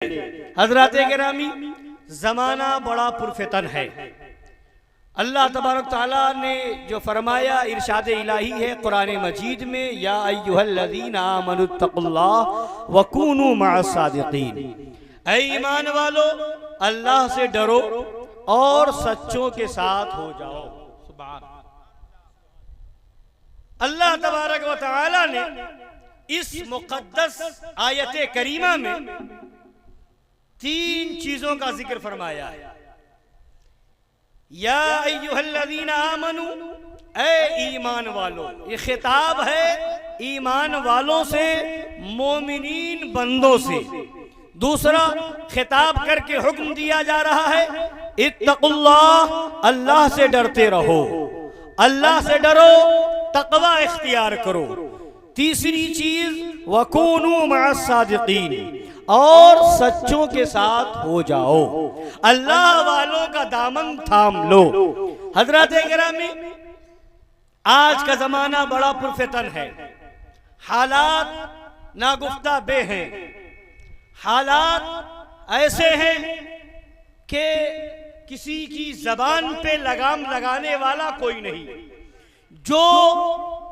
हजरात गिरामी, ज़माना बड़ा पुरफितन है। अल्लाह तबारक तआला ने जो फरमाया इरशाद इलाही है कुरान मजीद में, या अय्युहल्लज़ीना आमनुत्तकुल्लाह वकूनू मअस्सादिकीन, ऐ ईमान वालो अल्लाह से डरो और सच्चों के साथ हो जाओ। सुभान अल्लाह तबारक व तआला ने इस मुक़द्दस आयत करीमा में तीन चीजों का जिक्र फरमाया है। या अय्युहल्लज़ीना आमनू, ऐ ईमान वालों, ये खिताब है ईमान वालों से, मोमिनीन बंदों से। दूसरा खिताब करके हुक्म दिया जा रहा है इत्तकुल्लाह, अल्लाह से डरते रहो, अल्लाह से डरो, तकवा इख्तियार करो। तीसरी चीज वकूनू मअस्सादिकीन, और सच्चों के साथ हो जाओ, अल्लाह वालों का दामन थाम लो। हजरत गिरामी, आज का जमाना बड़ा पुरफितन है, हालात नागुफ्ता बे हैं, हालात ऐसे हैं कि किसी की जबान पे लगाम लगाने वाला कोई नहीं, जो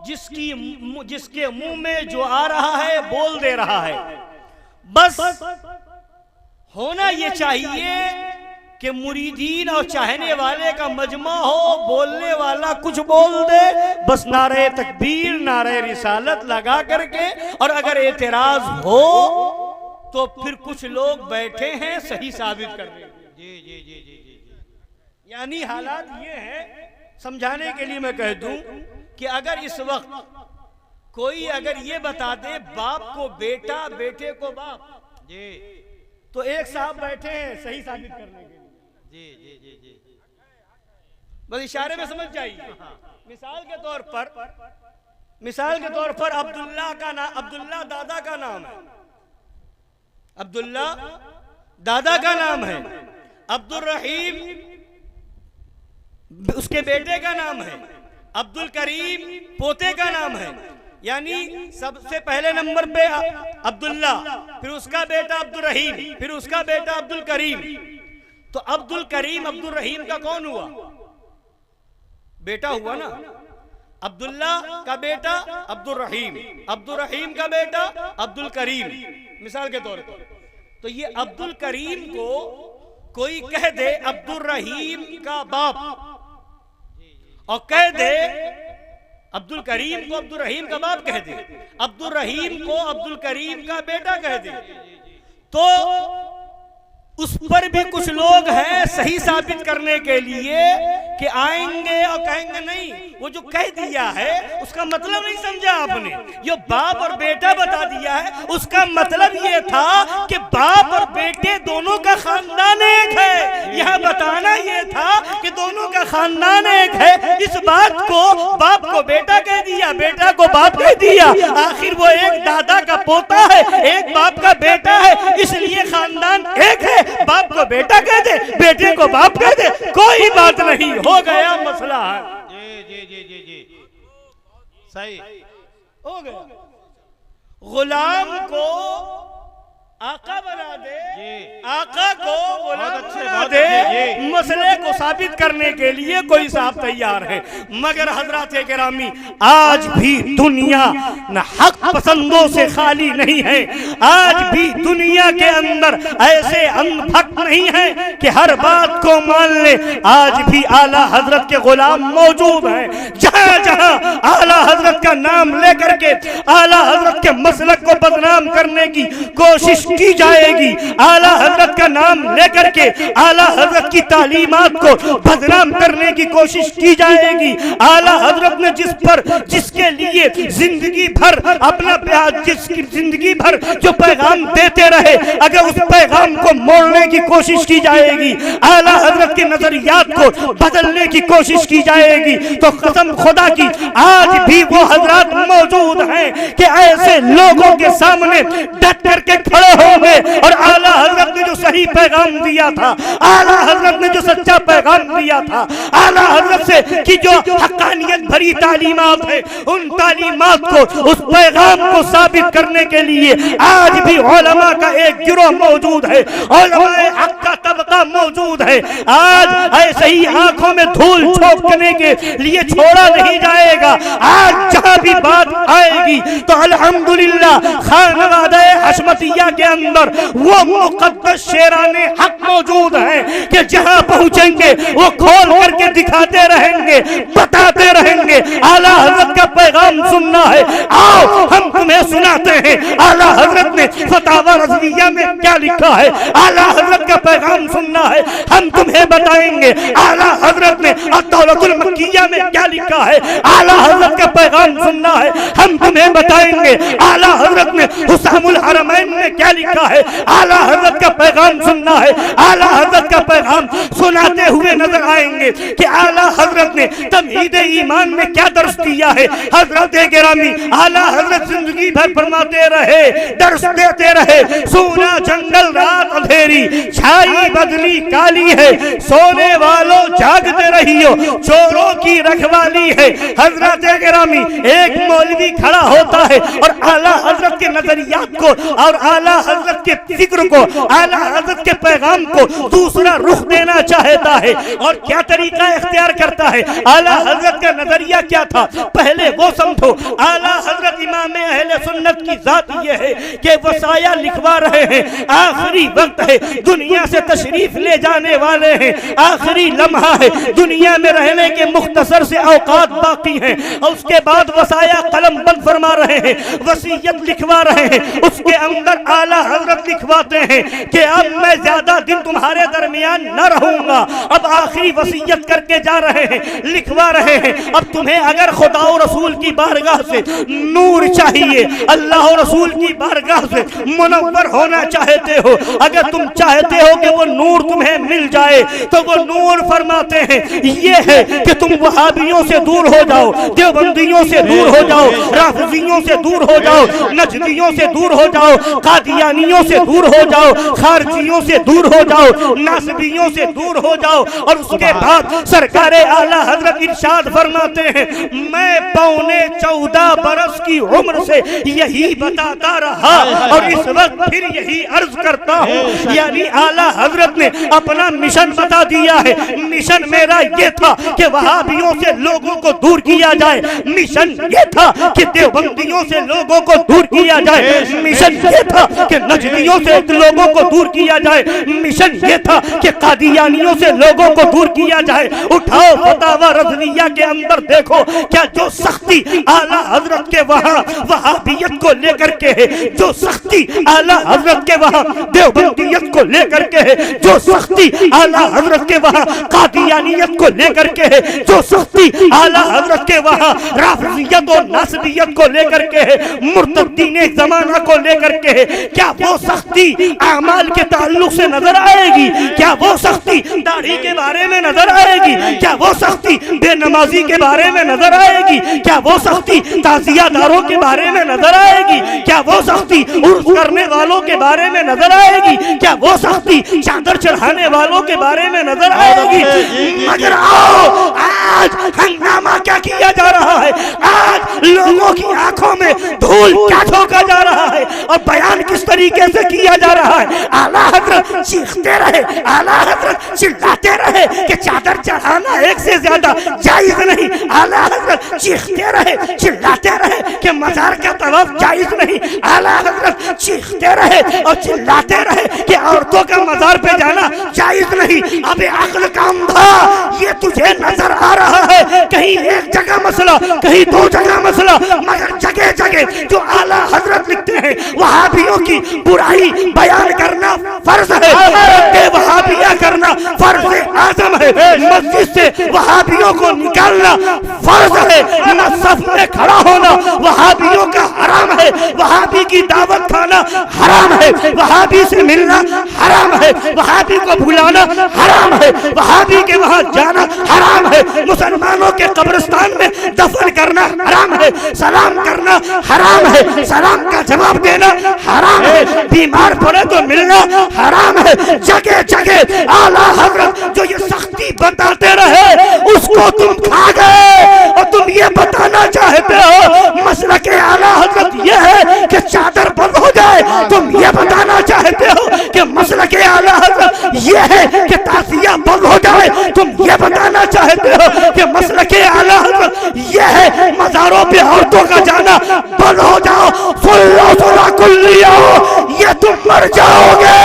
जिसके मुंह में जो आ रहा है बोल दे रहा है। बस होना ये चाहिए कि मुरीदीन और चाहने वाले का मजमा हो, बोलने वाला कुछ बोल दे, बस नारे तकबीर नारे रिसालत लगा करके, और अगर एतराज हो तो फिर कुछ लोग बैठे हैं सही साबित करने के। जी जी जी जी जी। यानी हालात ये हैं, समझाने के लिए मैं कह दूं कि अगर इस वक्त कोई अगर ये बता दे बाप को बेटा, बेटे को बाप, जी, तो एक साहब बैठे हैं सही साबित करने के लिए। जी जी जी जी, बस इशारे में समझ जाइए। मिसाल के तौर पर अब्दुल्ला का नाम, अब्दुल्ला दादा का नाम है, अब्दुल्ला दादा का नाम है, अब्दुल रहीम उसके बेटे का नाम है, अब्दुल करीम पोते का नाम है। यानी सबसे पहले नंबर पे अब्दुल्ला, फिर उसका बेटा अब्दुल रहीम, फिर उसका बेटा अब्दुल करीम। तो अब्दुल करीम अब्दुल रहीम का कौन हुआ? बेटा हुआ ना। अब्दुल्ला का बेटा अब्दुल रहीम, अब्दुल रहीम का बेटा अब्दुल करीम, मिसाल के तौर पर। तो ये अब्दुल करीम को कोई कह दे अब्दुल रहीम का बाप, और कह दे अब्दुल करीम को अब्दुल रहीम का बाप कह दे, अब्दुल रहीम को अब्दुल करीम का बेटा कह दे, तो उस पर भी कुछ लोग हैं सही साबित करने के लिए कि आएंगे और कहेंगे नहीं, वो जो कह दिया है उसका मतलब नहीं समझा आपने। जो बाप और बेटा बता दिया है उसका मतलब ये था कि बाप और बेटे दोनों का खानदान एक है। यह बताना ये था कि दोनों का खानदान एक है। इस बात को बाप को बेटा कह दिया, बेटा को बाप कह दिया, आखिर वो एक दादा का पोता है, एक बाप का बेटा है, इसलिए खानदान एक है। बाप को बेटा कह दे, बेटे को बाप कह दे, कोई बात नहीं, हो गया मसला है। जी जी जी जी जी, सही हो गया। गुलाम को आका बना दे, आका को गुलाम बना दे, मसले को साबित करने के लिए कोई साहब तैयार है। मगर हजरात गिरामी, आज भी दुनिया न हक पसंदों से खाली नहीं है। आज भी दुनिया के अंदर ऐसे अंधभक्त नहीं है कि हर बात को मान ले। आज भी आला हजरत के गुलाम मौजूद हैं। जहां जहां आला हजरत का नाम लेकर के आला हजरत के मसलक को बदनाम करने की कोशिश की जाएगी, आला हजरत का नाम लेकर के आला हजरत की तालीमात को बदनाम करने की कोशिश की जाएगी। आला हजरत ने जिसके लिए जिंदगी भर अपना जिसकी जिंदगी भर जो पैगाम देते रहे, अगर उस पैगाम को मोड़ने की कोशिश की जाएगी, आला हजरत के नजरियात को बदलने की कोशिश की जाएगी, तो कसम खुदा की आज भी वो हजरत मौजूद हैं कि ऐसे लोगों के सामने डट करके खड़े होंगे और आला हजरत ने जो सही सही पैगाम दिया था, आला हजरत ने जो सच्चा पैगाम दिया था, आला हजरत से कि जो हक्कानियत भरी तालीमात है, उन तालीमात को, उस पैगाम को साबित करने के लिए आज भी उलमा का एक गिरोह मौजूद है, उलमाए हक का तबका मौजूद है। आज ऐसे ही आंखों में धूल झोंकने के लिए छोड़ा नहीं जाएगा। आज जहां भी बात आएगी तो अल्हम्दुलिल्लाह खानवादा हशमतिया के अंदर वो मुक़द्दस शेराने हक मौजूद है कि जहां पहुंचेंगे वो खोल करके दिखाते रहेंगे, बताते रहेंगे आला हजरत का पैगाम सुनना है, आओ हम तुम्हें सुनाते हैं आला हजरत ने फतावा रज़विया में क्या लिखा है, आला हजरत का पैगाम सुनना है, हम तुम्हें बताएंगे आला हजरत ने अद-दौलतुल मक्किया में क्या लिखा है, आला हजरत का पैगाम सुनना है, हम तुम्हें बताएंगे आला हजरत ने हुसामुल हरमैन में क्या लिखा है, आला हजरत का पैगाम सुनना है, आला हजरत का पैगाम सुनाते हुए नजर आएंगे कि आला हजरत ने तमहीद ईमान में क्या दर्स दिया है। हजरत गिरामी आला हजरत जिंदगी भर फरमाते रहे, दर्स देते रहे, सोना जंगल रात अंधेरी, छाई बदली काली है, सोने वालों जागते रहियो, चोरों की रखवाली है। हजरत गिरामी एक मौलवी खड़ा होता है और आला हजरत के नजरियात को और आला हजरत के फिक्र को, आला हजरत के पैगाम को दूसरा रुख देना चाहता है और क्या तरीका इख्तियार करता है। आला हजरत का नजरिया क्या था, पहले वो समझो। आला हजरत इमाम अहले सुन्नत की जात ये है कि वसाया लिखवा रहे हैं, आखिरी वक्त है, दुनिया से तशरीफ ले जाने वाले हैं, आखिरी लम्हा है, दुनिया में रहने के मुख्तसर से औकात बाकी हैं और उसके बाद वसाया कलम बंद फरमा रहे हैं, वसीयत लिखवा रहे हैं। उसके अंदर आला हजरत लिखवाते हैं कि अब मैं ज्यादा दिन तुम्हारे दरमियान न रहूंगा, अब आखिरी वसीयत करके जा रहे हैं, लिखवा रहे हैं, अब तुम्हें अगर खुदा और रसूल की बारगाह से नूर चाहिए, अल्लाह और रसूल की बारगाह से मुनव्वर होना चाहते हो, अगर तुम चाहते हो कि वो नूर तुम्हें मिल जाए तो वो नूर फरमाते हैं ये है कि तुम वहाबियों से दूर हो जाओ, देवबंदियों से दूर हो जाओ, राफिजियों से दूर हो जाओ, नजदियों से दूर हो जाओ, कादियानियों से दूर हो जाओ, खारजियों से दूर हो जाओ, नासबियों से दूर हो जाओ। और उसके बाद सरकारे आला हजरत इरशाद फरमाते हैं मैं 14 बरस की उम्र से यही बताता रहा और इस वक्त फिर यही अर्ज करता हूँ। यानी आला हजरत ने अपना मिशन बता दिया है। मिशन मेरा ये था कि वहाबियों से लोगों को दूर किया जाए, मिशन ये था कि देवबंदियों से लोगों को दूर किया जाए, मिशन ये था कि नजदियों से लोगों को दूर किया जाए, मिशन ये था कि कादियानियों से लोगों को दूर किया जाए। उठाओ फतावा रज़विया के अंदर देखो क्या जो सख्ती आला हजरत के वहां वहाबियत को लेकर के है, जो सख्ती आला हजरत के वहां देवबंदियत को लेकर के है, जो सख्ती आला हजरत के वहां कादियानियत को लेकर के है, जो सख्ती आला हजरत के वहां राफिजियत और नासबियत को लेकर के है, मुर्तदीन ज़माना को लेकर के है, क्या वो सख्ती आमाल के ताल्लुक से नजर आएगी? क्या वो सख्ती दाढ़ी के बारे में नजर आएगी? क्या वो सख्ती बेनमाजी के बारे में नजर आएगी? क्या वो सख्ती ताजियादारों के बारे में नजर आएगी? क्या वो सख्ती उर्स करने वालों के बारे में नजर आएगी? क्या वो सख्ती चादर चढ़ाने वालों के बारे में नजर आएगी? मगर आओ आज हंगामा क्या किया जा रहा है, आज लोगों की आंखों में धूल क्या ठोका जा रहा है और बयान किस तरीके से किया जा रहा है। आला हजरत चीखते रहे, आला हजरत चिल्लाते रहे कि चादर चढ़ाना एक से ज्यादा जायज नहीं, आला हजरत चीखते रहे चिल्लाते रहे कि मजार का तवाफ जायज नहीं, आला हजरत चीखते रहे और चिल्लाते रहे कि औरतों का मजार पे जाना जायज नहीं। अबे अक्ल का अंधा, ये तुझे नजर आ रहा है कहीं एक जगह मसला, कहीं दो जगह मसला, मगर जगह जगह जो आला हजरत लिखते हैं वहाबियों की बुराई बयान करना फर्ज है, वहाबिया करना फर्ज आजम है, मस्जिद से वहाबियों को निकालना फर्ज है, सफ में खड़ा होना वहाबियों का हराम है, वहाबी की दावत खाना हराम है, वहाबी से मिलना हराम है, वहाबी को भुलाना हराम है, वहाबी के वहां जाना हराम है, मुसलमानों के कब्रिस्तान में दफन करना हराम है, सलाम करना हराम है, सलाम का जवाब देना हराम है, बीमार पड़े तो मिलना हराम है, जगह जगह आला हजरत जो ये सख्ती बताते रहे उसको तुम खा गए और तुम ये बताना चाहते हो मसला के आला हजरत ये है कि चादर बंद हो जाए, तुम ये बताना चाहते हो कि मसला के आला हजरत ये है कि ताजिया बंद हो जाए, तुम ये बताना चाहते हो कि मसला के आला हजरत ये है मज़ारों पे औरतों का जाना बंद हो जाओ, सुन लो कुल्लिया, ये तुम मर जाओगे।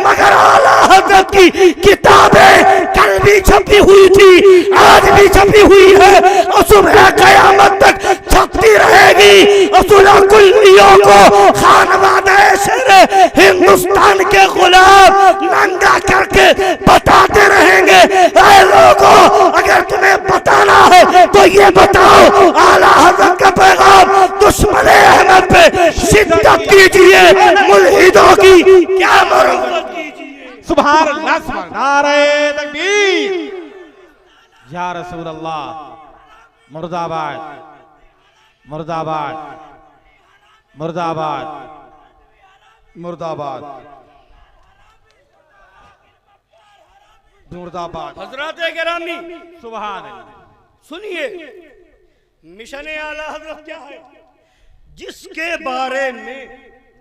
मगर आला हजरत की किताबें कल भी छपी हुई थी, आज भी छपी हुई है और सुबह क़यामत तक छपती रहेगी और सुना कुल्लियों को खानवादा शेर हिंदुस्तान के गुलाम नंगा करके बताते रहेंगे। ऐ लोगों, अगर तुम्हें बताना है तो ये बताओ आला हजरत का पैगाम दुश्मन अहमद पे शिद्दत कीजिए, मुल्हिदों की क्या मरम्मत कीजिए। सुभान अल्लाह, सुभान नारे तकबीर, या रसूल अल्लाह, मुर्दाबाद मुर्दाबाद मुर्दाबाद मुर्दाबाद मुर्दाबाद। हजरत गिरामी सुभान अल्लाह, सुनिए, मिशन आला हजरत क्या है जिसके बारे में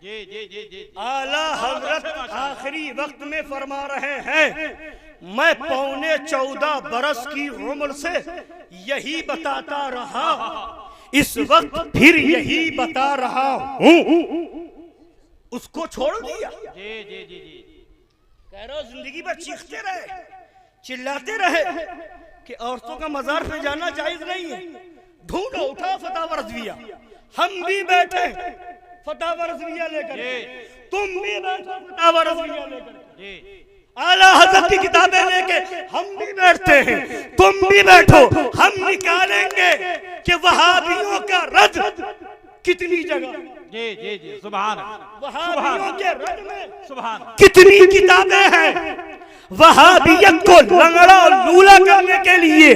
जी जी जी जी आला हजरत आखिरी वक्त में फरमा रहे हैं, मैं 14.25 बरस की उम्र से यही बताता रहा, इस वक्त फिर यही बता रहा हूं। उसको छोड़ दिया। जी जी जी जी कह रहा जिंदगी में चीखते रहे, चिल्लाते रहे कि औरतों का मजार पे जाना जायज नहीं है, ढूंढो उठाओ फतावा रज़विया, हम भी बैठे फतावा रज़विया लेकर, तुम भी बैठो फतावा रज़विया लेकर, आला हज़रत की किताबें लेके हम भी बैठते हैं, तुम भी बैठो, हम निकालेंगे कि वहाबियों का रद कितनी जगह, जी जी जी सुभान वहाबियों के रद में सुभान कितनी किताबें हैं, वहाबियत को लंगड़ा और लूला करने के लिए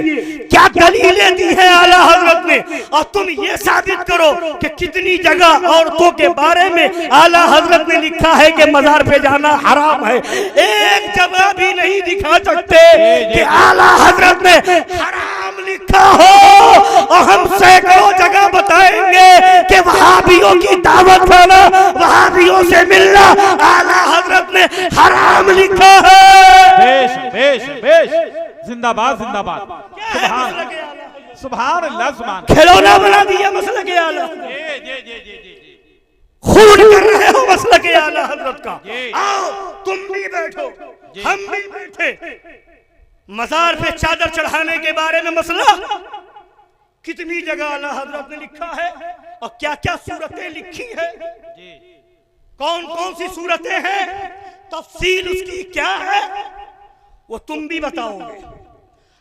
क्या दलीलें दी है आला हजरत ने, और तुम ये साबित करो कि कितनी जगह औरतों के बारे में आला हजरत ने लिखा है कि मजार पे जाना हराम है। एक जगह भी नहीं दिखा सकते कि आला हजरत ने हराम लिखा हो, और हम सैकड़ों जगह बताएंगे कि वहाबियों की दावत खाना, वहाबियों से मिलना आला हजरत ने हराम लिखा है। बेश बेश बेश, जिंदाबाद जिंदाबाद, सुभान सुभान अल्लाह, सुभान। खिलौना बना दिया मसला के आला, जी जी जी जी जी खून कर रहे हो मसला के आला हजरत का। आओ तुम भी बैठो, हम भी बैठे, मजार पे चादर चढ़ाने के बारे में मसला कितनी जगह आला हजरत ने लिखा है और क्या क्या सूरतें लिखी है, कौन कौन सी सूरतें हैं, तफसील उसकी क्या है, वो तुम भी बताओगे,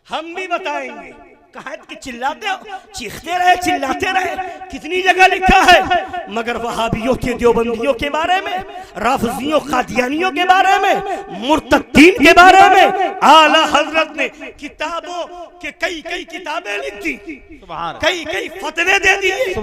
हम भी बताएंगे। कहा कि चिल्लाते हो, चीखते रहे, चिल्लाते रहे, कितनी जगह लिखा है, मगर वहाबियों के देवबंदियों के बारे में, राफिजियों कादियानियों के बारे में, मुर्तद्दीन के बारे में आला हजरत ने किताबों के कई किताबें लिख दी, कई फतवे दे दिए,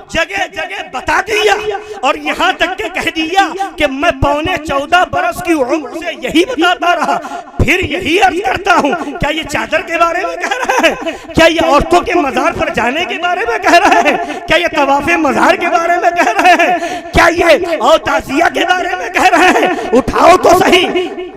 जगह जगह बता दिया, और यहाँ तक के कह दिया कि मैं 14.25 बरस की उम्र से यही बताता रहा, फिर यही अर्ज करता हूँ। क्या ये चादर के बारे में कह रहा है? क्या ये औरतों के मजार पर जाने के बारे में कह रहे हैं? क्या ये तवाफ़े मजार के बारे में कह रहे हैं? क्या ये और ताज़िया के बारे में कह रहे हैं? उठाओ तो सही।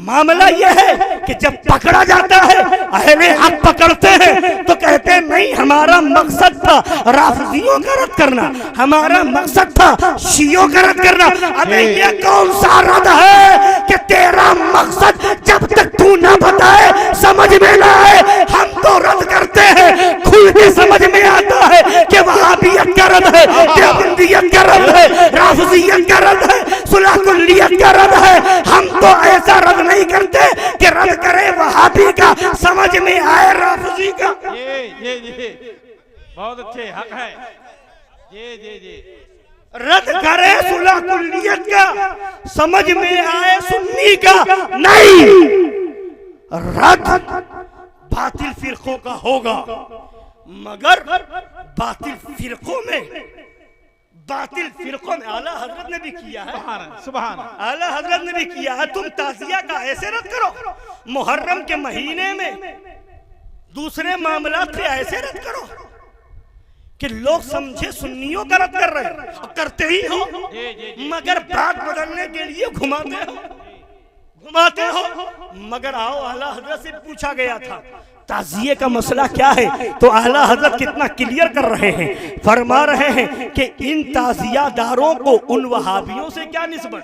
मामला यह है कि जब पकड़ा जाता है, अहले हक पकड़ते हैं तो कहते हैं नहीं, हमारा मकसद था राफिजियों का रद्द करना, हमारा मकसद था शियों का रद्द करना। अबे ये कौन सा रद्द है कि तेरा मकसद जब तक तू ना बताए, समझ में ना आए, हम तो रद्द करते हैं। खुल के समझ में आता है कि वहाबियत का रद्द है, देवबंदियत का रद्द है, राफिजियत का रद्द है, सुलह-कुल्लियत का रद्द है। हम तो ऐसा रद्द नहीं करते कि रद्द करे वहाबी का, समझ में आए राफिजी का। ये बहुत अच्छे हक है, जी रद्द करे सुलह-कुल्लियत का, समझ में आए सुन्नी का नहीं, रद्द बातिल फिरकों का होगा, मगर बातिल फिरकों में बातिल फिरकों में आला हजरत ने भी किया है, सुभान आला हजरत ने भी किया है। तुम ताजिया का ऐसे रद्द करो, मुहर्रम के महीने में दूसरे मामलात पे ऐसे रद्द करो कि लोग समझे सुन्नियों का रद्द कर रहे हैं, करते ही हो, मगर बात बदलने के लिए घुमाते हो। मगर आओ, आला हजरत से पूछा गया था ताजिए का मसला क्या है, तो आला हजरत कितना क्लियर कर रहे हैं, फरमा रहे हैं कि इन ताजियादारों को उन वहाबियों से क्या निस्बत,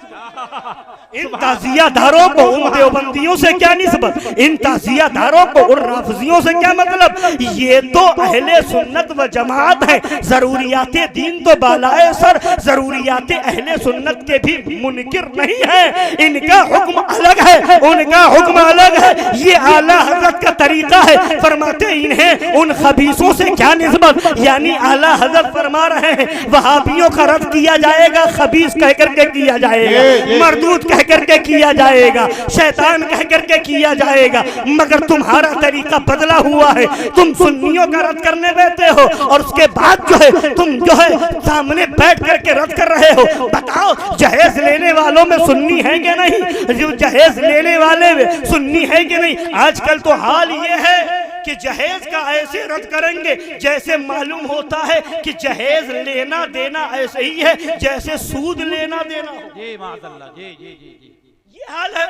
इन ताजियादारों को उन देवबंदियों से क्या निस्बत, इन ताजियादारों को उन राफजियों से क्या मतलब। ये तो अहले सुन्नत व जमात है, जरूरियाते दीन तो बालाए सर, जरूरियाते अहले सुन्नत के भी मुनकिर नहीं है। इनका हुक्म अलग है, उनका हुक्म अलग है। ये आला हजरत का तरीका है। फरमाते इन्हें उन खबीसों से क्या निस्बत, यानी आला हजरत फरमा रहे हैं वहाबियों का रद्द किया जाएगा, खबीस कह करके किया जाएगा, मरदूद कह करके किया जाएगा, शैतान कह करके किया जाएगा। मगर तुम्हारा तरीका बदला हुआ है, तुम सुन्नियों का रद्द करने बैठे हो और उसके बाद जो है तुम जो है सामने बैठ करके रद्द कर रहे हो। बताओ जहेज लेने वालों में सुन्नी है कि नहीं, जो जहेज लेने वाले में सुन्नी है कि नहीं। आजकल तो हाल ये है कि जहेज का ऐसे रद्द करेंगे जैसे मालूम होता है कि जहेज लेना देना ऐसे ही है जैसे सूद लेना देना हो। जी माशाअल्लाह, जी जी जी जी, ये हाल है।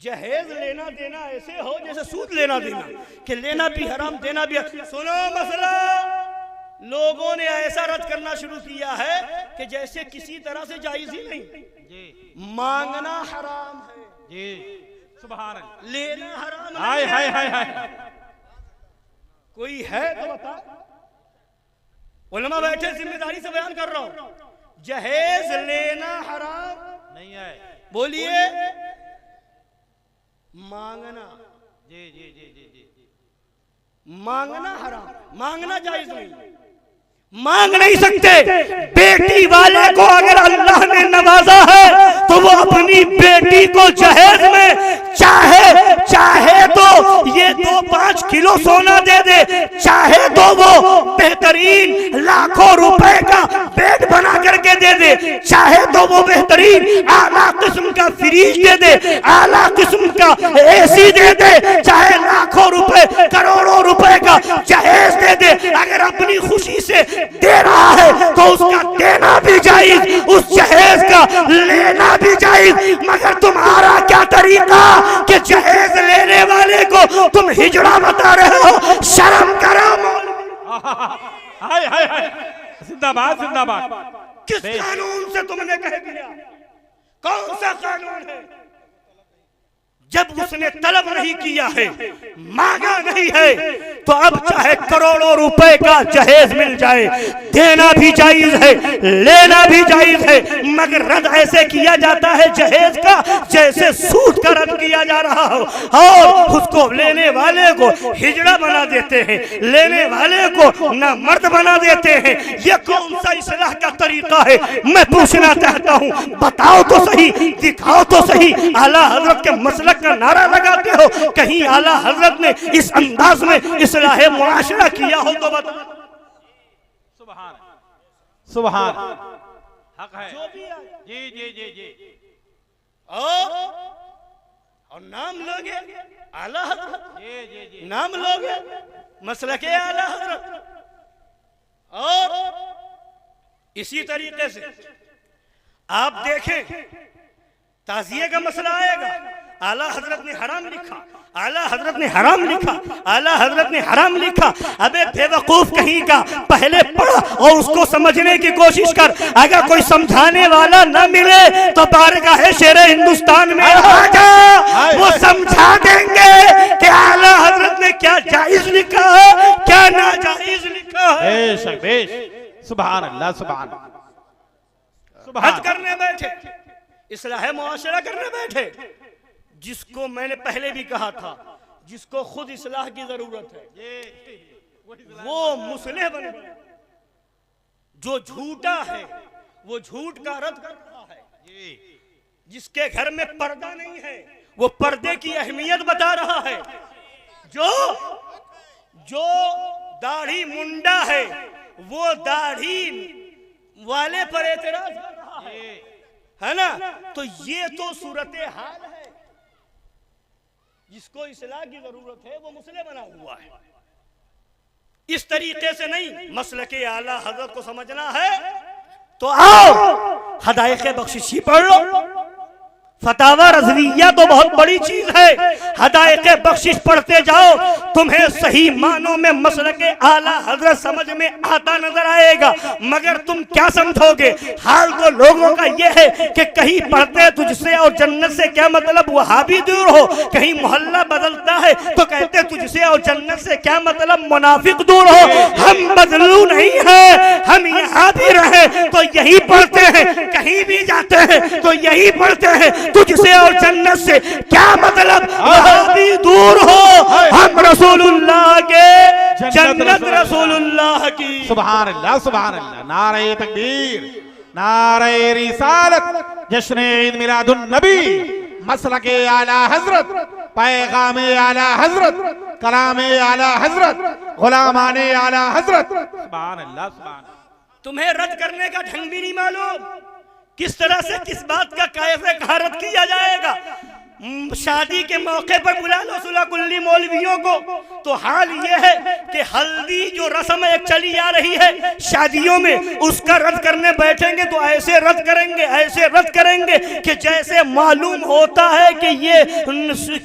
जहेज लेना देना ऐसे हो जैसे सूद लेना देना, कि लेना भी हराम देना भी। सुनो मसला, लोगों ने ऐसा रद्द करना शुरू किया है कि जैसे किसी तरह से जायज ही नहीं। जी मांगना हराम है, जी सुभान अल्लाह, लेना हराम है। हाय हाय हाय हाय, कोई है तो बता। उलमा बैठे, जिम्मेदारी से बयान कर रहा हूं, जहेज लेना हराम नहीं है। बोलिए, मांगना, जी जी जी जी जी, मांगना हराम, मांगना जायज नहीं, मांग नहीं सकते। बेटी वाले को अगर अल्लाह ने नवाजा है तो वो अपनी बेटी को जहेज में चाहे तो ये 2-5 किलो सोना दे दे, चाहे तो वो बेहतरीन लाखों रुपए का बेड बना करके दे दे, चाहे तो वो बेहतरीन आला किस्म का फ्रिज दे दे, आला किस्म का एसी दे दे, चाहे लाखों रुपए करोड़ों रुपए का जहेज दे दे। अगर अपनी खुशी से दे रहा है तो उसका देना भी जायज, उस जहेज का लेना भी जायज। मगर तुम्हारा क्या तरीका कि जहेज लेने वाले को तुम हिजड़ा बता रहे हो, शर्म करो। हाय हाय हाय, जिंदाबाद जिंदाबाद। किस कानून से तुमने कह दिया, कौन सा कानून है? जब उसने तलब नहीं किया है, मांगा नहीं है, तो अब चाहे करोड़ों रुपए का जहेज मिल जाए, देना भी जायज है, लेना भी जायज है। मगर रद्द ऐसे किया जाता है जहेज का जैसे सूद का रद्द किया जा रहा हो, और उसको लेने वाले को हिजड़ा बना देते हैं, लेने वाले को ना मर्द बना देते हैं। ये कौन सा इस्लाह का तरीका है? मैं पूछना चाहता हूँ, बताओ तो सही, दिखाओ तो सही। आला हजरत के मसलक का नारा लगाते हो, कहीं आला हजरत ने इस अंदाज में इस्लाह मुआशरा किया हो तो बता। सुभान सुभान, हक है। जो भी है, जी जी जी जी, और नाम लोगे आला हजरत, जी जी जी, नाम लोगे मसलक आला हजरत। और इसी तरीके से आप देखें, ताजिए का मसला आएगा, आला हजरत ने हराम लिखा, आला हजरत ने हराम लिखा, आला हजरत ने हराम लिखा। अबे बेवकूफ कहीं का, पहले पढ़ और उसको समझने की कोशिश कर। अगर कोई समझाने वाला न मिले तो बारगाह शेरे हिंदुस्तान में आजा, वो समझा देंगे कि आला हजरत ने क्या जायज लिखा है, क्या नाजायज लिखा है। बेशक बेशक, सुभान अल्लाह, सुभान हद करने बैठे, इस्लाह मुआशरा करने बैठे, जिसको मैंने पहले भी कहा था, जिसको खुद इस्लाह की जरूरत है वो मुस्लिह बने। जो झूठा है वो झूठ का रद्द कर रहा है, जिसके घर में पर्दा नहीं है वो पर्दे की अहमियत बता रहा है, जो दाढ़ी मुंडा है वो दाढ़ी वाले पर एतराज कर रहा है ना। तो ये तो सूरत हाल है। जिसको इस्लाह की जरूरत है वो मुसले बना हुआ है। इस तरीके से नहीं, मसलके आला हजरत को समझना है तो आओ हदायक़ बख्शिशी पढ़ लो। फतावा रज़विया तो बहुत बड़ी चीज है। हदायक़ बख्शिश पढ़ते जाओ, तुम्हें सही मानों में मसलके आला हजरत समझ में आता नजर आएगा। मगर तुम क्या समझोगे, हाल तो लोगों का ये है कि कहीं पढ़ते तुझसे और जन्नत से क्या मतलब वहाबी दूर हो, कहीं मोहल्ला बदलता है तो कहते तुझसे और जन्नत से क्या मतलब मुनाफिक दूर हो। हम बदलू नहीं है, हम यहाँ भी रहे तो यही पढ़ते हैं, कहीं भी जाते हैं तो यही पढ़ते हैं। तुझसे और जन्नत से क्या मतलब वहाबी दूर हो, हम रसूलुल्लाह के, जन्नत रसूलुल्लाह की। सुभान अल्लाह, सुभान अल्लाह। नारे तकबीर, नारे रिसालत, जश्न ईद मिलादुन नबी, मसलके आला हजरत, पैगाम आला हजरत, कलाम आला हजरत, गुलामाने आला हजरत। सुभान अल्लाह, सुभान। तुम्हें रद्द करने का ढंग भी नहीं मालूम, किस तरह से किस बात का कैसे कहाँ रद्द किया जाएगा। शादी के मौके पर बुला लो सुलह मौलवियों को, तो हाल ये है कि हल्दी जो रस्म एक चली आ रही है शादियों में, उसका रद्द करने बैठेंगे तो ऐसे रद्द करेंगे, ऐसे रद्द करेंगे कि जैसे मालूम होता है कि ये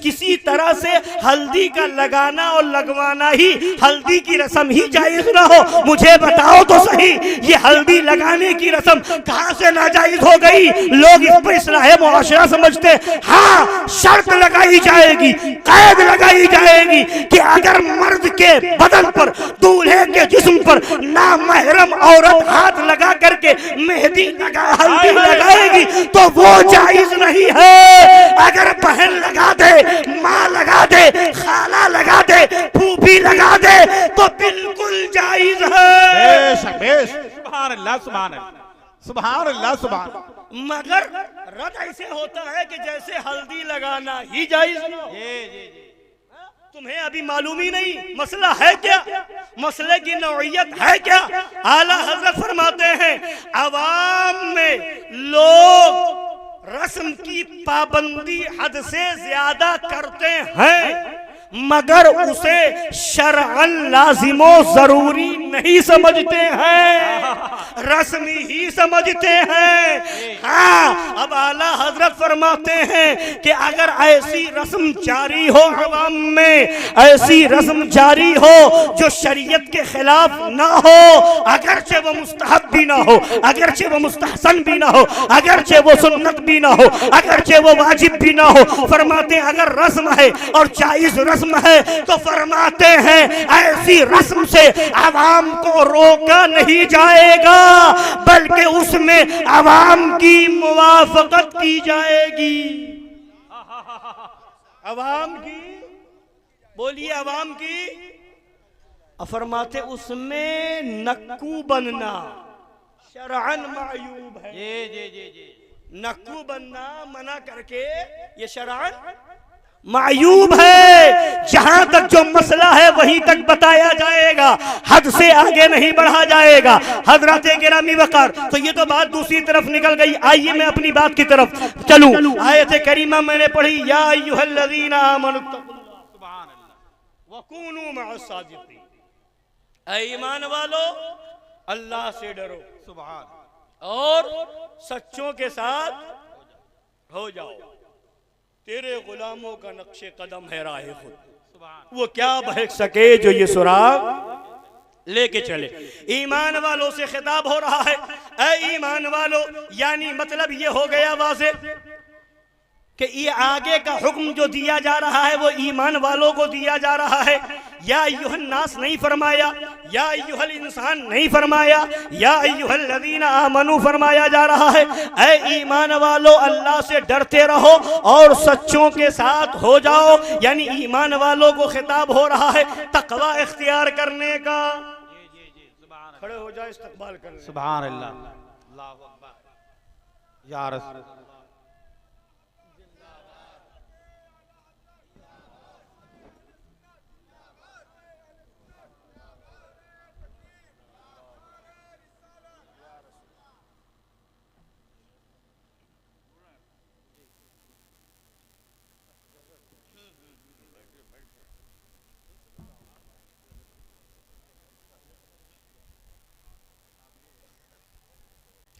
किसी तरह से हल्दी का लगाना और लगवाना ही, हल्दी की रस्म ही जायज ना हो। मुझे बताओ तो सही, ये हल्दी लगाने की रस्म कहाँ से नाजायज हो गई। लोग इस पर इस्लाह मुआशरा समझते। हाँ, शर्त लगाई जाएगी, कैद लगाई जाएगी कि अगर मर्द के बदन पर, दूल्हे के जिस्म पर नामहरम औरत हाथ लगा करके मेहंदी हल्दी लगाएगी तो वो जायज नहीं है। अगर बहन लगा दे, माँ लगा दे, खाला लगा दे, फूफी लगा दे तो बिल्कुल जायज है। बेशक बेशक, सुभान अल्लाह, सुभान अल्लाह, सुभान अल्लाह, सुभान। मगर रद्द ऐसे होता है कि जैसे हल्दी लगाना ही जायज ना हो। तुम्हें अभी मालूम ही नहीं मसला है क्या, मसले की नौइयत है क्या। आला हजरत फरमाते हैं अवाम में लोग रस्म की पाबंदी हद से ज्यादा करते हैं, मगर उसे शरअन लाजिमो जरूरी नहीं समझते हैं, रस्मी ही समझते हैं। हाँ, अब आला हजरत फरमाते हैं कि अगर ऐसी रस्म जारी हो अवाम में, ऐसी रस्म जारी हो जो शरीयत के खिलाफ ना हो, अगरचे वो मुस्तहब भी ना हो, अगरचे वो मुस्तहसन भी ना हो, अगरचे वो सुन्नत भी ना हो, अगरचे वो वाजिब भी ना हो, फरमाते हैं अगर रस्म है और जायज रस्म है तो फरमाते हैं ऐसी रस्म से आवाम को रोका नहीं जाएगा, बल्कि उसमें आवाम की मुवाफकत की जाएगी। आवाम की, बोलिए आवाम की। फरमाते उसमें नक्कू बनना शरअन मायूब है। नक्कू बनना मना करके ये शरअन मायूब है। जहां तक जो मसला है वहीं तक बताया जाएगा, हद से आगे नहीं बढ़ा जाएगा। हजरत गिरामी वकार, तो ये तो बात दूसरी तरफ निकल गई। आइए मैं अपनी बात की तरफ चलूं। आयत करीमा मैंने पढ़ी, या अय्युहल्लज़ीना आमनुत्तक़ुल्लाह सुभान अल्लाह वकूनू मअस-सादिक़ीन। ऐ ईमान वालो अल्लाह से डरो, सुभान, और सच्चों के साथ हो जाओ। तेरे गुलामों का नक्शे कदम है राह खुद, वो क्या बहक सके जो ये सुराग लेके चले। ईमान वालों से खिताब हो रहा है, ऐ ईमान वालों, यानी मतलब ये हो गया वाज़े कि ये आगे का हुक्म जो दिया जा रहा है वो ईमान वालों को दिया जा रहा है। या अय्युहन नास नहीं फरमाया, या अय्युहल इंसान नहीं फरमाया, या अय्युहल लज़ीना आमनू फरमाया जा रहा है। ऐ ईमान वालों अल्लाह से डरते रहो और सच्चों के साथ हो जाओ, यानी ईमान वालों को खिताब हो रहा है तकवा इख्तियार करने का। खड़े हो जाए इस्तकबाल करने। सुभान अल्लाह, अल्लाहु अकबर, या रसूल।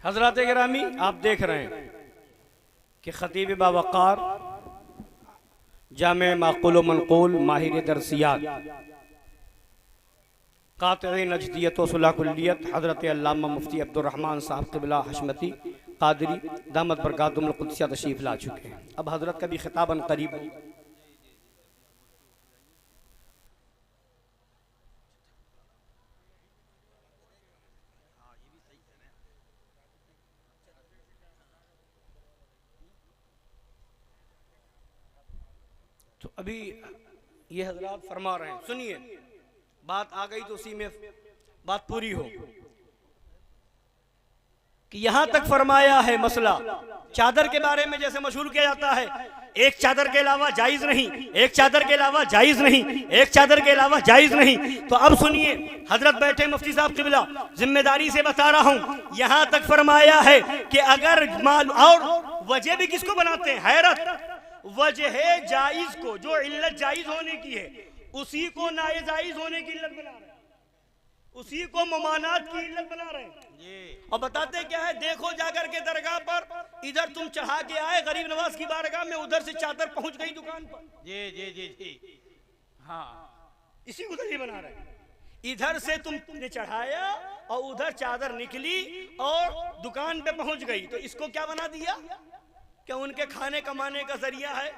हजरात गिरामी, आप देख रहे हैं कि खतीब बावक़ार, जामे माक़ूल व मनक़ूल, माहिर दरसियात, क़ातिई नजदियत व सुलह कुल्लियत हज़रत अल्लामा मुफ्ती अब्दुर्रहमान साहब क़िबला हशमती क़ादरी दामत बरकातुहुल क़ुद्सिया तशरीफ़ ला चुके हैं। अब हज़रत का भी खिताबन क़रीब है। तो अभी ये हजरात फरमा रहे हैं, सुनिए, बात आ गई तो उसी में बात पूरी हो कि यहां तक फरमाया है मसला चादर के बारे में जैसे मशहूर किया जाता है, एक चादर के अलावा जायज नहीं, एक चादर के अलावा जायज नहीं, एक चादर के अलावा जायज नहीं। तो अब सुनिए, हजरत बैठे मुफ्ती साहब क़िबला, जिम्मेदारी से बता रहा हूं, यहां तक फरमाया है कि अगर माल और वजह भी किसको बनाते हैं, हैरत, वजह जायज को, जो इल्लत जायज होने की है उसी को नाजायज होने की इल्लत बना रहे हैं, उसी को ममानात की इल्लत बना रहे हैं। और बताते क्या है, देखो जाकर के दरगाह पर, इधर तुम चढ़ा के आए गरीब नवाज की बारगाह में, उधर से चादर पहुंच गई दुकान पर। जी हाँ, इसी को दलील बना रहे हैं। इधर से तुमने चढ़ाया और उधर चादर निकली और दुकान पे पहुंच गई, तो इसको क्या बना दिया, क्या उनके खाने कमाने का जरिया है।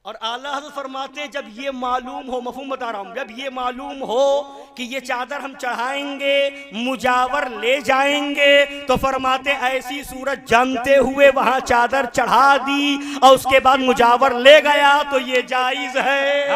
और आला हज़रत फरमाते जब ये मालूम हो, मफ़हूम बता रहा हूं, जब ये मालूम हो कि ये चादर हम चढ़ाएंगे, मुजावर ले जाएंगे, तो फरमाते ऐसी सूरत जानते हुए वहां चादर चढ़ा दी और उसके बाद मुजावर ले गया तो ये जायज है।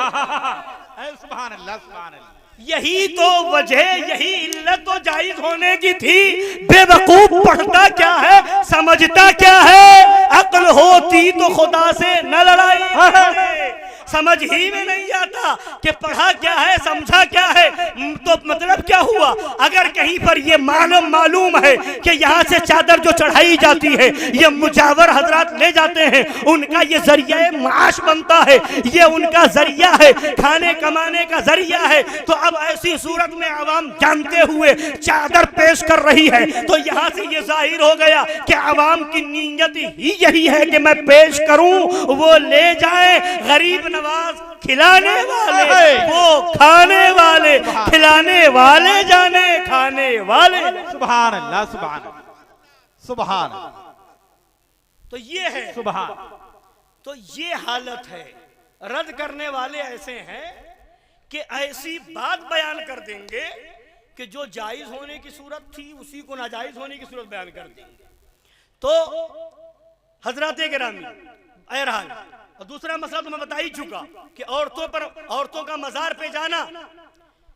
सुभान अल्लाह, सुभान अल्लाह। यही तो वजह, यही इल्लत तो जायज होने की थी। बेवकूफ पढ़ता क्या है, समझता क्या है, अक्ल होती तो खुदा से न लड़ाई। समझ ही में नहीं आता कि पढ़ा क्या है, समझा क्या है, तो मतलब क्या हुआ। अगर कहीं पर ये मालूम है कि यहाँ से चादर जो चढ़ाई जाती है ये मुजावर हजरात ले जाते हैं, उनका ये जरिया माश बनता है, ये उनका जरिया है, खाने कमाने का जरिया है, तो अब ऐसी सूरत में आवाम जानते हुए चादर पेश कर रही है, तो यहाँ से ये जाहिर हो गया कि आवाम की नीयत ही यही है कि मैं पेश करूं, वो ले जाए। गरीब नवाज खिलाने वाले, वो खाने वाले, खिलाने वाले जाने खाने वाले। सुभान अल्लाह, सुभान अल्लाह, सुभान अल्लाह। तो ये है सुभान, तो ये हालत है। रद्द करने वाले ऐसे हैं कि ऐसी बात बयान कर देंगे कि जो जायज होने की सूरत थी उसी को नाजायज होने की सूरत बयान कर देंगे। तो हजरात गिरामी, बहरहाल, और दूसरा मसला तो मैं बता ही चुका कि औरतों का मजार पे जाना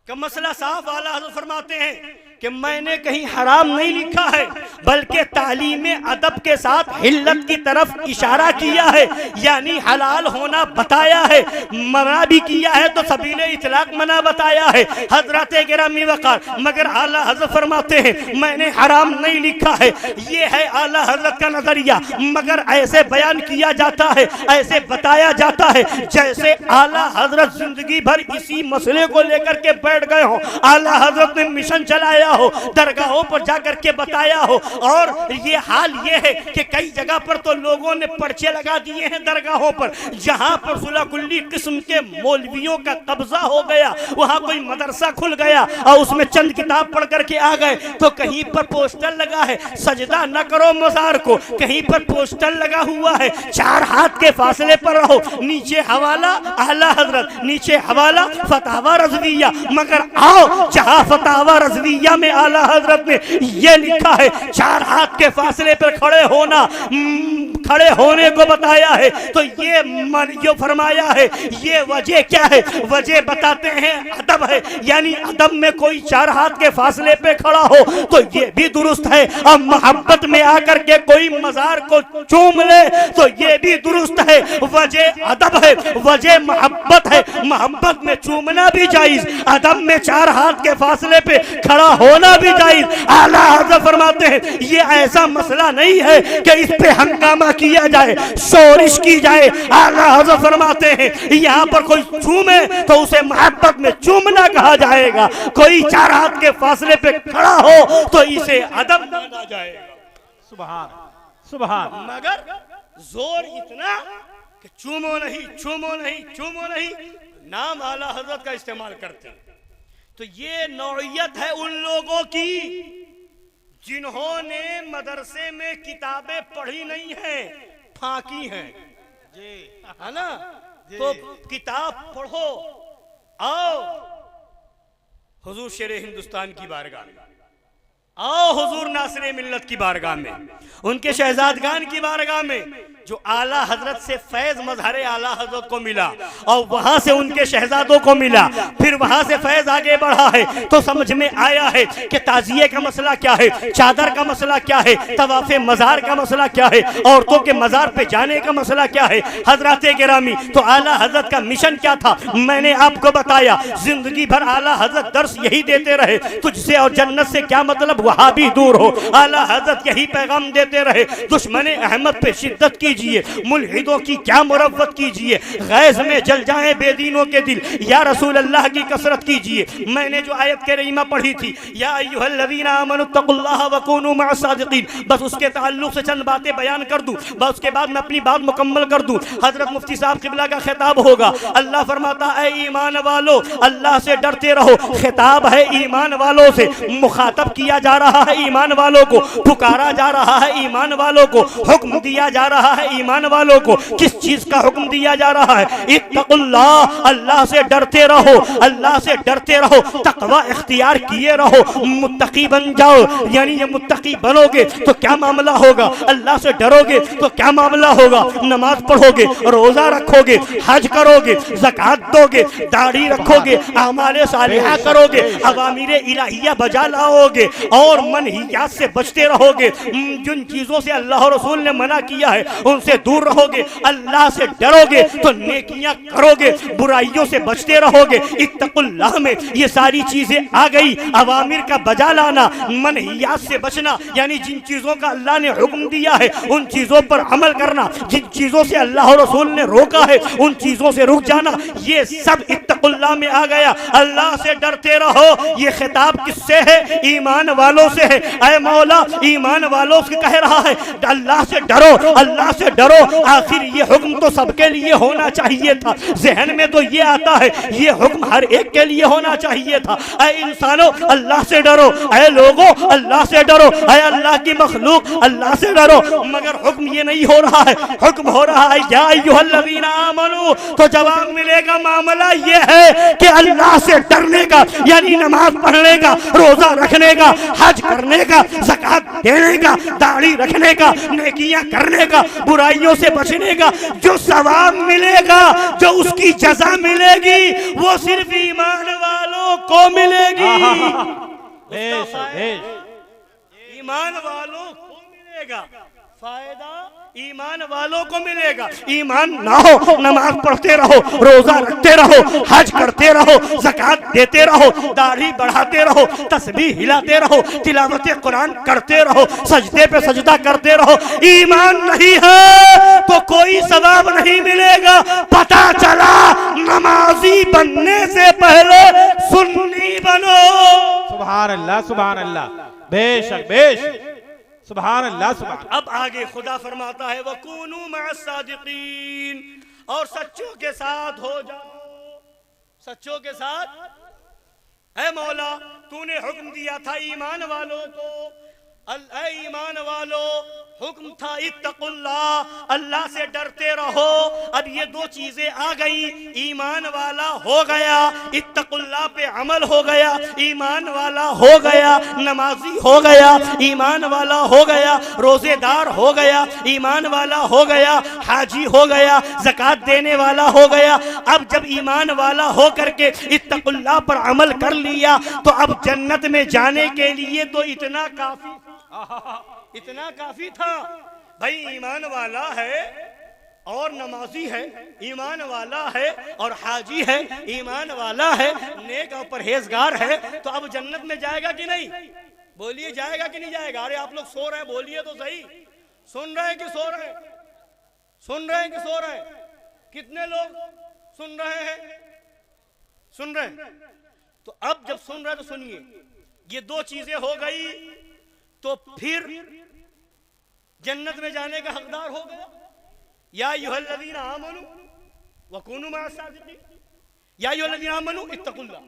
का मसला साफ। आला हज़रत फरमाते हैं कि मैंने कहीं हराम नहीं लिखा है, बल्कि तालीम अदब के साथ हिल्लत की तरफ इशारा किया है, यानी हलाल होना बताया है, मना भी किया है तो सबीले इतलाक मना बताया है। हजरत गिरामी वक़ार, मगर आला हज़रत फरमाते हैं मैंने हराम नहीं लिखा है। ये है आला हज़रत का नजरिया, मगर ऐसे बयान किया जाता है, ऐसे बताया जाता है जैसे आला हज़रत जिंदगी भर इसी मसले को लेकर के बैठ गए हो। आला हज़रत ने मिशन चलाया हो, दरगाहों पर जाकर के बताया हो, और ये हाल ये है कि कई जगह पर तो लोगों ने पर्चे लगा दिए हैं दरगाहों पर, जहां पर सुलह कुल्ली किस्म के मौलवियों का कब्जा हो गया, वहां कोई मदरसा खुल गया और उसमें चंद किताब पढ़ करके आ गए। तो कहीं पर पोस्टर लगा है सजदा न करो मज़ार को, कहीं पर पोस्टर लगा हुआ है 4 हाथ के फासले पर रहो, नीचे हवाला आला हजरत, नीचे हवाला फतावा रज़विया। मगर आओ जहां फतावा रज़विया में आला हजरत ने ये लिखा है 4 हाथ के फासले पर खड़े होने को बताया है, तो ये जो फरमाया है ये वजह क्या है। वजह बताते हैं अदब है, यानी अदब में कोई 4 हाथ के फासले पे खड़ा हो तो ये भी दुरुस्त है, और मोहब्बत में आकर के कोई मजार को चूम ले तो ये भी दुरुस्त है। वजह अदब है, वजह मोहब्बत है, मोहब्बत में चूमना भी जायज, अदब में 4 हाथ के फासले पे खड़ा होना भी जायज। आला हज़रत फरमाते हैं ये ऐसा मसला नहीं है कि इस पे हंगामा किया जाए, शोरिश की जाए। आला हज़रत फरमाते हैं यहाँ पर कोई चूमे तो उसे मोहब्बत में चूमना कहा जाएगा, कोई 4 हाथ के फासले पे खड़ा हो तो इसे अदब माना जाएगा। सुभान सुभान। मगर जोर इतना कि चूमो नहीं, चूमो नहीं, चूमो नहीं, नाम आला हजरत का इस्तेमाल करते हैं। तो ये नौइयत है उन लोगों की जिन्होंने मदरसे में किताबें पढ़ी नहीं है, फाकी हैं, है ना। तो किताब पढ़ो, आओ हुजूर शेरे हिंदुस्तान की बारगाह में, आओ हुजूर नासिरे मिल्लत की बारगाह में, उनके शहजादगान की बारगाह में, जो आला हजरत से फैज मजहर आला हजरत को मिला और वहां से उनके शहजादों को मिला, फिर वहां से फैज आगे बढ़ा है तो समझ में आया है कि ताजिए का मसला क्या है, चादर का मसला क्या है, तवाफे मजार का मसला क्या है, औरतों के मजार पे जाने का मसला क्या है। हजरत गिरामी, तो आला हजरत का मिशन क्या था मैंने आपको बताया। जिंदगी भर आला हजरत दर्स यही देते रहे, तुझसे और जन्नत से क्या मतलब, वहां भी दूर हो। आला हजरत यही पैगाम देते रहे, दुश्मन अहमद पे शिद्दत कीजिए, मुल्हिदों की क्या मुरव्वत कीजिए, गैज़ में जल जाए बेदीनों के दिल, या रसूल अल्लाह की कसरत कीजिए। मैंने जो आयत करीमा पढ़ी थी, या अय्युहल्लज़ीना आमनुत्तकुल्लाह वकूनू मअस्सादिकीन, बस उसके ताल्लुक से चंद बातें बयान कर दूं, बस उसके बाद मैं अपनी बात मुकम्मल कर दूं। हजरत मुफ्ती साहब किबला का खिताब होगा। अल्लाह फरमाता है ईमान वालों अल्लाह से डरते रहो, खिताब है ईमान वालों से, मुखातब किया जा रहा है ईमान वालों को, पुकारा जा रहा है ईमान वालों को, हुक्म दिया जा रहा है ईमान वालों को। किस चीज का हुक्म दिया जा रहा है, इत्तकुल्लाह, अल्लाह से डरते रहो, अल्लाह से डरते रहो, तकवा इख्तियार किए रहो, मुत्तकी बन जाओ। यानी ये मुत्तकी बनोगे तो क्या मामला होगा, अल्लाह से डरोगे तो क्या मामला होगा, नमाज पढ़ोगे, रोजा रखोगे, हज करोगे, ज़कात दोगे, दाढ़ी रखोगे, आमाले सालिहा करोगे, अवामीरे इलाहिया बजा लाओगे और मनहियात से बचते रहोगे। जिन चीजों से अल्लाह और रसूल ने मना किया है उनसे दूर रहोगे, अल्लाह से डरोगे तो नेकियां करोगे, बुराइयों से बचते रहोगे। इत्तकुल्लाह में ये सारी चीजें आ गई, अवामिर का बजा लाना, मनहियात से बचना, यानी जिन चीजों का अल्लाह ने हुक्म दिया है उन चीजों पर अमल करना, जिन चीजों से अल्लाह और रसूल ने रोका है उन चीजों से रुक जाना, ये सब इत्तकुल्लाह में आ गया। अल्लाह से डरते रहो, ये खिताब किससे है, ईमान वालों से है। ऐ मौला, ईमान वालों से कह रहा है अल्लाह से डरो, अल्लाह से डरो। आखिर ये हुक्म तो सबके लिए होना चाहिए था, जहन में तो ये आता है ये हुक्म हर एक के लिए होना चाहिए था। ऐ इंसानों अल्लाह से डरो, ऐ लोगों अल्लाह से डरो, ऐ अल्लाह की मखलूक अल्लाह से डरो। मगर हुक्म ये नहीं हो रहा है, हुक्म हो रहा है या अय्युहल्लज़ीना आमनू। तो जवाब मिलेगा, मामला ये है कि अल्लाह से डरने का, यानी नमाज पढ़ने का, रोजा रखने का, हज करने का, ज़कात देने का, दाढ़ी रखने का, नेकियां करने का, बुराइयों से बचने का, जो सवाब मिलेगा, जो उसकी जज़ा मिलेगी वो सिर्फ ईमान वालों को मिलेगी। ईमान वालों को मिलेगा फायदा, ईमान वालों को मिलेगा। ईमान ना हो, नमाज पढ़ते रहो, रोजा रखते रहो, हज करते रहो, ज़कात देते रहो, दाढ़ी बढ़ाते रहो, तस्बीह हिलाते रहो, तिलावत कुरान करते रहो, सजदे पे सजदा करते रहो, ईमान नहीं है तो कोई सवाब नहीं मिलेगा। पता चला नमाजी बनने से पहले सुन्नी बनो। सुभान अल्लाह, सुभान अल्लाह, बेशक बेशक, सुभान अल्लाह, सुभान। अब आगे खुदा फरमाता है वकूनू मअस्सादिकीन, और सच्चों के साथ हो जाओ, सच्चों के साथ। ऐ मौला, तूने हुक्म दिया था ईमान वालों को, ऐ ईमान वालों, हुक्म था इत्तकुल्लाह, अल्लाह से डरते रहो। अब ये दो चीजें आ गई, ईमान वाला हो गया, इत्तकुल्लाह पे अमल हो गया, ईमान वाला हो गया, नमाजी हो गया, ईमान वाला हो गया, रोजेदार हो गया, ईमान वाला हो गया, हाजी हो गया, ज़कात देने वाला हो गया। अब जब ईमान वाला हो करके इत्तकुल्लाह पर अमल कर लिया तो अब जन्नत में जाने के लिए तो इतना काफी, इतना काफी था। भाई ईमान वाला है और नमाजी है, ईमान वाला है और हाजी है, ईमान वाला है, नेक और परहेजगार है, तो अब जन्नत में जाएगा कि नहीं? बोलिए जाएगा कि नहीं जाएगा? अरे आप लोग सो रहे हैं, बोलिए तो सही, सुन रहे हैं कि सो रहे हैं? सुन रहे हैं कि सो रहे हैं? कितने लोग सुन रहे हैं? सुन रहे हैं? तो अब जब सुन रहे हैं तो सुनिए, ये दो चीजें हो गई तो फिर जन्नत में जाने का हकदार हो गया। या अय्युहल्लज़ीना आमनू वकूनू मअस-सादिक़ीन, या अय्युहल्लज़ीना आमनू इत्तक़ुल्लाह,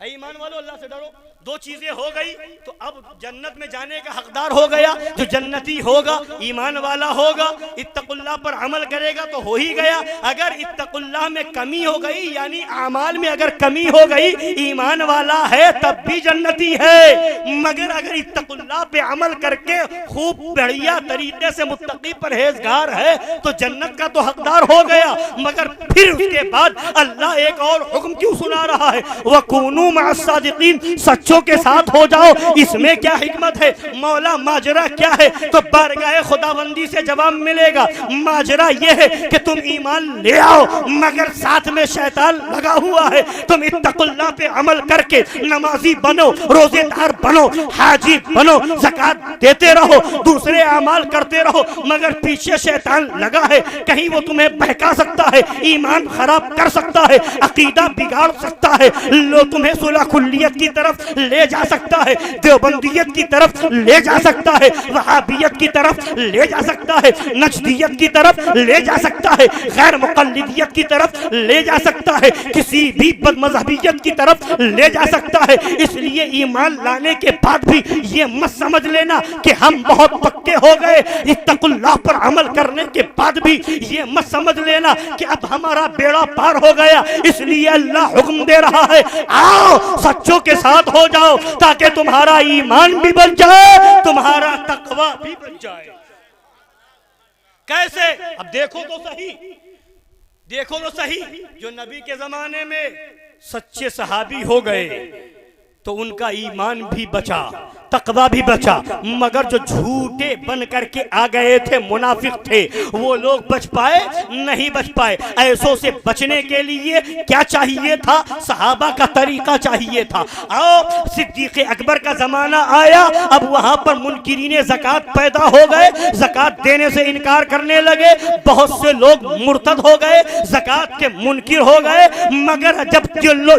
ऐ ईमान वालो अल्लाह से डरो। दो चीजें हो गई तो अब जन्नत में जाने का हकदार हो गया। जो जन्नती होगा, ईमान वाला होगा, इत्तक़ुल्लाह पर अमल करेगा तो हो ही गया। अगर इत्तक़ुल्लाह में कमी हो गई, यानी अमाल में अगर कमी हो गई, ईमान वाला है तब भी जन्नती है। मगर अगर इत्तक़ुल्लाह पे अमल करके खूब बढ़िया तरीके से मुत्तकी परहेजगार है तो जन्नत का तो हकदार हो गया। मगर फिर उसके बाद अल्लाह एक और हुक्म क्यों सुना रहा है? वकूनू मअस-सादिक़ीन, सच्चों के साथ हो जाओ। इसमें क्या हिकमत है? मौला माजरा क्या है? तो बारगाह खुदाबंदी से जवाब मिलेगा। माजरा यह है कि तुम ईमान ले आओ मगर साथ में शैतान लगा हुआ है। तुम इत्तक़ुल्लाह पे अमल करके नमाजी बनो, रोजेदार बनो, हाजी बनो, ज़कात देते रहो, दूसरे अमाल करते रहो, मगर पीछे शैतान लगा है। कहीं वो तुम्हें बहका सकता है, ईमान खराब कर सकता है, अकीदा बिगाड़ सकता है, लो तुम्हें सुलह कुल्लियत की तरफ ले जा सकता है, देवबंदियत की तरफ ले जा सकता है, वहाबियत की तरफ ले जा सकता है, नजदियत की तरफ ले जा सकता है, गैर मुक़ल्लिदियत की तरफ ले जा सकता है, किसी भी बदमज़हबियत की तरफ ले जा सकता है। इसलिए ईमान लाने के बाद भी ये मत समझ लेना कि हम बहुत पक्के हो गए। इत्तक़ुल्लाह पर अमल करने के बाद भी ये मत समझ लेना कि अब हमारा बेड़ा पार हो गया। इसलिए अल्लाह हुक्म दे रहा है, आओ सच्चों के साथ हो जाओ ताकि तुम्हारा ईमान भी बन जाए, तुम्हारा तकवा भी बन जाए। कैसे? अब देखो तो सही, देखो तो सही। जो नबी के जमाने में सच्चे सहाबी हो गए तो उनका ईमान भी बचा, तकवा भी बचा, मगर जो झूठे बन करके आ गए थे, मुनाफिक थे, वो लोग बच पाए? नहीं बच पाए। ऐसों से बचने के लिए क्या चाहिए था? सहाबा का तरीका चाहिए था। आओ सिद्दीक़ अकबर का जमाना आया, अब वहां पर मुनकिरीने ज़कात पैदा हो गए, ज़कात देने से इनकार करने लगे, बहुत से लोग मुर्तद हो गए, ज़कात के मुनकिर हो गए। मगर जब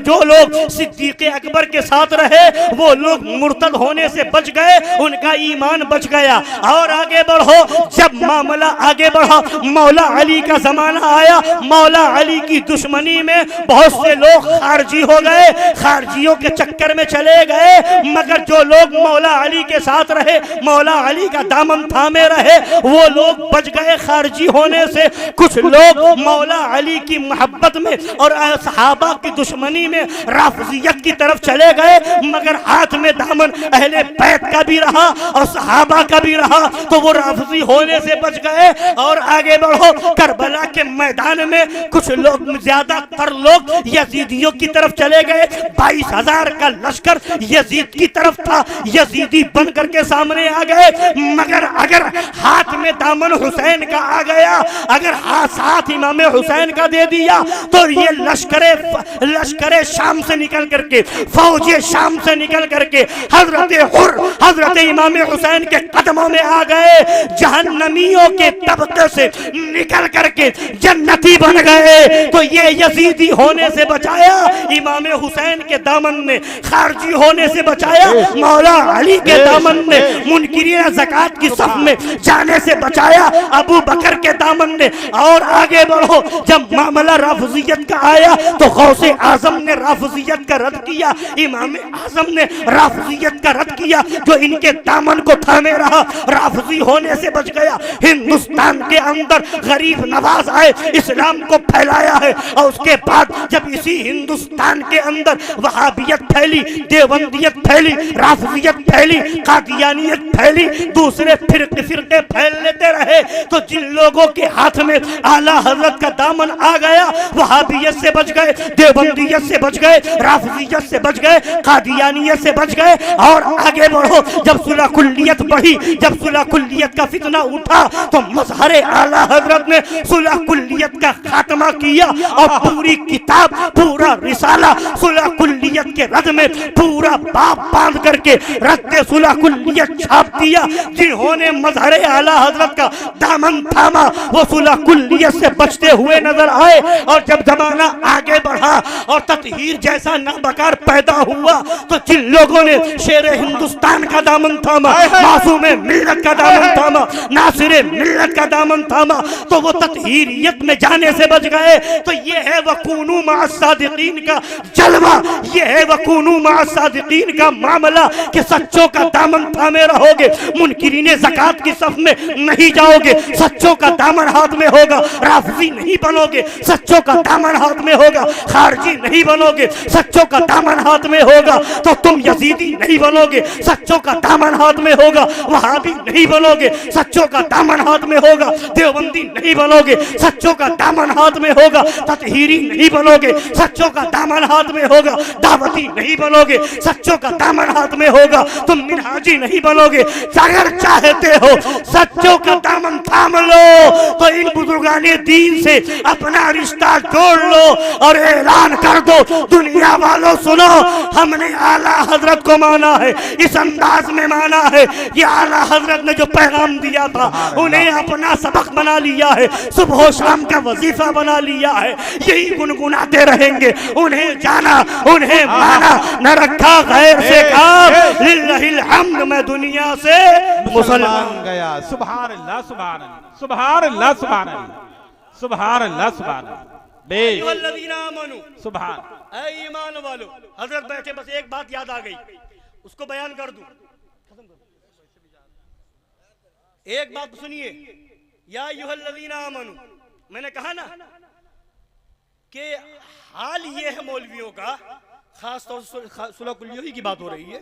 जो लोग सिद्दीक़ अकबर के साथ रहे वो लोग मुर्तद होने से बच गए, उनका ईमान बच गया। और आगे बढ़ो, जब मामला आगे बढ़ा, मौला अली का जमाना आया, मौला अली की दुश्मनी में बहुत से लोग खारजी हो गए, खारजियों के चक्कर में चले गए। मगर जो लोग मौला अली के साथ रहे, मौला अली का दामन थामे रहे, वो लोग बच गए खारजी होने से। कुछ लोग मौला अली की मोहब्बत में और सहाबा की दुश्मनी में राफिजियत की तरफ चले गए, मगर हाथ में दामन अहले बैत का भी रहा और सहाबा का भी रहा, तो वो राफिजी होने से बच गए। और आगे बढ़ो, करबला के मैदान में कुछ लोग, ज्यादातर लोग यजीदियों की तरफ चले गए। 22,000 का लश्कर यजीद की तरफ था, यजीदी बन करके सामने आ गए। मगर अगर हाथ में दामन हुसैन का आ गया, अगर साथ इमाम हुसैन का दे दिया, तो ये लश्करे शाम से निकल करके, फौजे शाम से निकल करके हजरत इमाम हुसैन के कदमों में आ गए। जहन्नमियों के तबके से निकल करके जन्नती बन गए। तो ये यजीदी होने से बचाया इमाम हुसैन के दामन ने, खारजी होने से बचाया मौला अली के दामन ने, मुनकिरीन ज़कात की सफ में जाने से बचाया अबू बकर के दामन ने। और आगे बढ़ो, जब मामला राफिजियत का आया तो गौसे आजम ने राफिजियत का रद्द किया, इमाम आजम ने राफिजियत का रद्द किया, जो इनके दामन को थामे रहा, राफिजी होने से बच गया। हिंदुस्तान के अंदर गरीब नवाज आए, इस्लाम को फैलाया है। और उसके बाद जब इसी हिंदुस्तान के अंदर वहाबियत फैली, देवबंदियत फैली, राफिजियत फैली, कादियानियत फैली, दूसरे फिरके फैल लेते रहे, तो जिन लोगों के हाथ में आला हजरत का दामन आ गया, वहाबियत से बच गए, देवबंदियत से बच गए, राफिजियत से बच गए, कादियानियत से बच गए। और आगे बढ़ो, जब सुलह कुल्लियत बढ़ी, जब सुलह कुल्लियत का फितना उठा, तो मजहर आला हजरत ने सुलह कुल्लियत का खात्मा किया और पूरी किताब, पूरा रिसाला सुलह कुल्लियत कुल्लियत के रद में पूरा बाप बांध करके रद्द सुलह कुल्लियत छाप दिया। जिन्होंने मजहर आला हजरत का दामन थामा वो सुलह कुल्लियत से बचते हुए नजर आए। और जब जमाना आगे बढ़ा और ततहीर जैसा नाबकार पैदा हुआ तो जिन लोगों ने शेर हिंदुस्तान का दामन थामा, मासूम मिल्लत का दामन थामा, नासिर मिल्लत का दामन थामा, तो वो ततहीरियत में जाने से बच गए। तो ये है वकूनू मअ सादिकीन का जलवा, ये है वकूनू मअ सादिकीन का मामला कि सच्चों का दामन थामे रहोगे, मुनकिरीने ज़कात की सफ में नहीं जाओगे, सच्चों का दामन हाथ में होगा, राफजी नहीं बनोगे, सच्चों का दामन हाथ में होगा, खारजी नहीं बनोगे, सच्चों का दामन हाथ में होगा, तो तुम यजीदी नहीं बनोगे, सच्चों का दामन हाथ में होगा, वहाबी नहीं बनोगे, सच्चों का दामन हाथ में होगा, देवबंदी नहीं बनोगे, सच्चों का दामन हाथ में होगा, ततहीरी नहीं बनोगे, सच्चों का दामन हाथ में होगा, दावती नहीं बनोगे, सच्चों का दामन हाथ में होगा, तुम मिनहाजी नहीं बनोगे। अगर चाहते हो सच्चों का दामन थाम लो तो इन बुजुर्गाने दीन से अपना रिश्ता जोड़ लो और ऐलान कर दो, दुनिया वालों सुनो, हमने आला हजरत को माना है, इस अंदाज में माना है कि आला हजरत ने जो पैगाम दिया था उन्हें अपना सबक बना लिया है, सुबह शाम का वजीफा बना लिया है, यही गुनगुनाते रहेंगे। उन्हें जाना, उन्हें माना, न रखा गैर से काम, लिल्लाहिल हम्द, मैं दुनिया से मुसलमान गया। सुभान अल्लाह, सुभान अल्लाह, सुभान अल्लाह, सुभान अल्लाह, सुभान अल्लाह, सुभान अल्लाह। सुभान। ऐ ईमान वालो, हजरत बैठे, बस एक बात याद आ गई, उसको बयान कर दूं। एक बात सुनिए, या अय्युहल्लज़ीना आमनू, मैंने कहा ना कि हाल ये है मौलवियों का, खास तौर से सुलह कुल्लियत की बात हो रही है,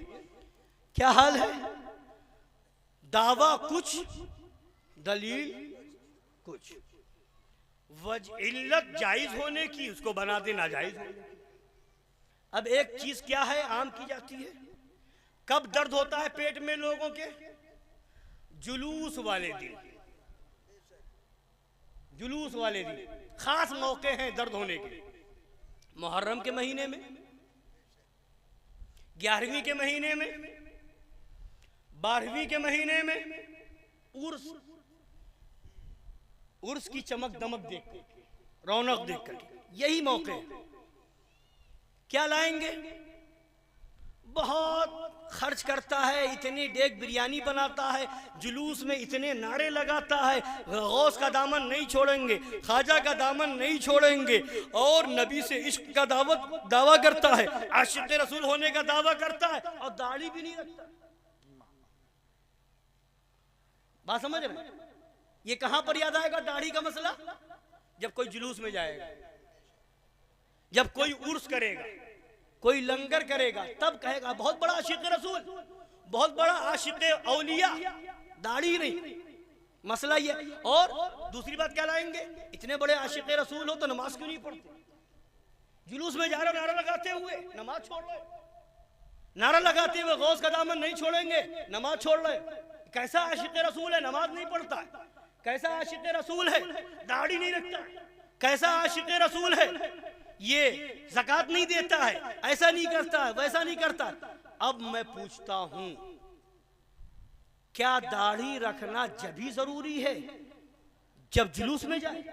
क्या हाल है? दावा कुछ, दलील कुछ, वजह जायज होने की उसको बना दे नाजायज। अब एक चीज क्या है आम की जाती है, कब दर्द होता है पेट में लोगों के? जुलूस वाले दिन, जुलूस वाले दिन खास मौके हैं दर्द होने के। मुहर्रम के महीने में, 11वीं के महीने में, 12वीं के महीने में, उर्स, उर्स की चमक दमक देख कर, रौनक देख कर, यही मौके हैं। क्या लाएंगे? बहुत खर्च करता है, इतनी डेग बिरयानी बनाता है, जुलूस में इतने नारे लगाता है, गौस का दामन नहीं छोड़ेंगे, ख्वाजा का दामन नहीं छोड़ेंगे, और नबी से इश्क का दावा करता है, आशिक रसूल होने का दावा करता है, और दाढ़ी भी नहीं रखता। बात समझ रहे हैं? ये कहां पर याद आएगा दाढ़ी का मसला? जब कोई जुलूस में जाएगा, जब कोई उर्स करेगा, कोई लंगर करेगा, तब कहेगा बहुत बड़ा आशिक रसूल, बहुत बड़ा आशिक औलिया, दाढ़ी नहीं। मसला ये। और दूसरी बात क्या लाएंगे? इतने बड़े आशिक रसूल हो तो नमाज क्यों नहीं पढ़ते? जुलूस में जा रहे नारा लगाते हुए नमाज छोड़ रहे, नारा लगाते हुए गौस का दामन नहीं छोड़ेंगे, नमाज छोड़ रहे। कैसा आशिक रसूल है? नमाज नहीं पढ़ता है। कैसा आशिक रसूल है? दाढ़ी नहीं रखता है। कैसा आशिक रसूल है? ये ज़कात नहीं देता है, ऐसा नहीं करता है, वैसा नहीं करता। अब मैं पूछता हूं, क्या दाढ़ी रखना जब भी जरूरी है जब जुलूस में जाए?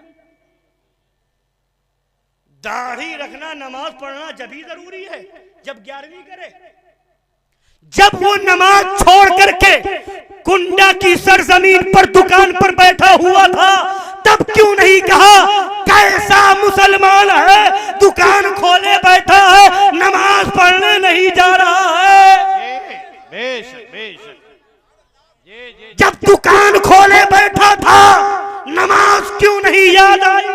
दाढ़ी रखना, नमाज पढ़ना जब भी जरूरी है जब 11वीं करे? जब वो नमाज छोड़ करके कुंडा की सरजमीन पर दुकान पर बैठा हुआ था, तब क्यों नहीं कहा कैसा मुसलमान है, दुकान खोले बैठा है, नमाज पढ़ने नहीं जा रहा है? बेशक, बेशक। जब दुकान खोले बैठा था, नमाज क्यों नहीं याद आई?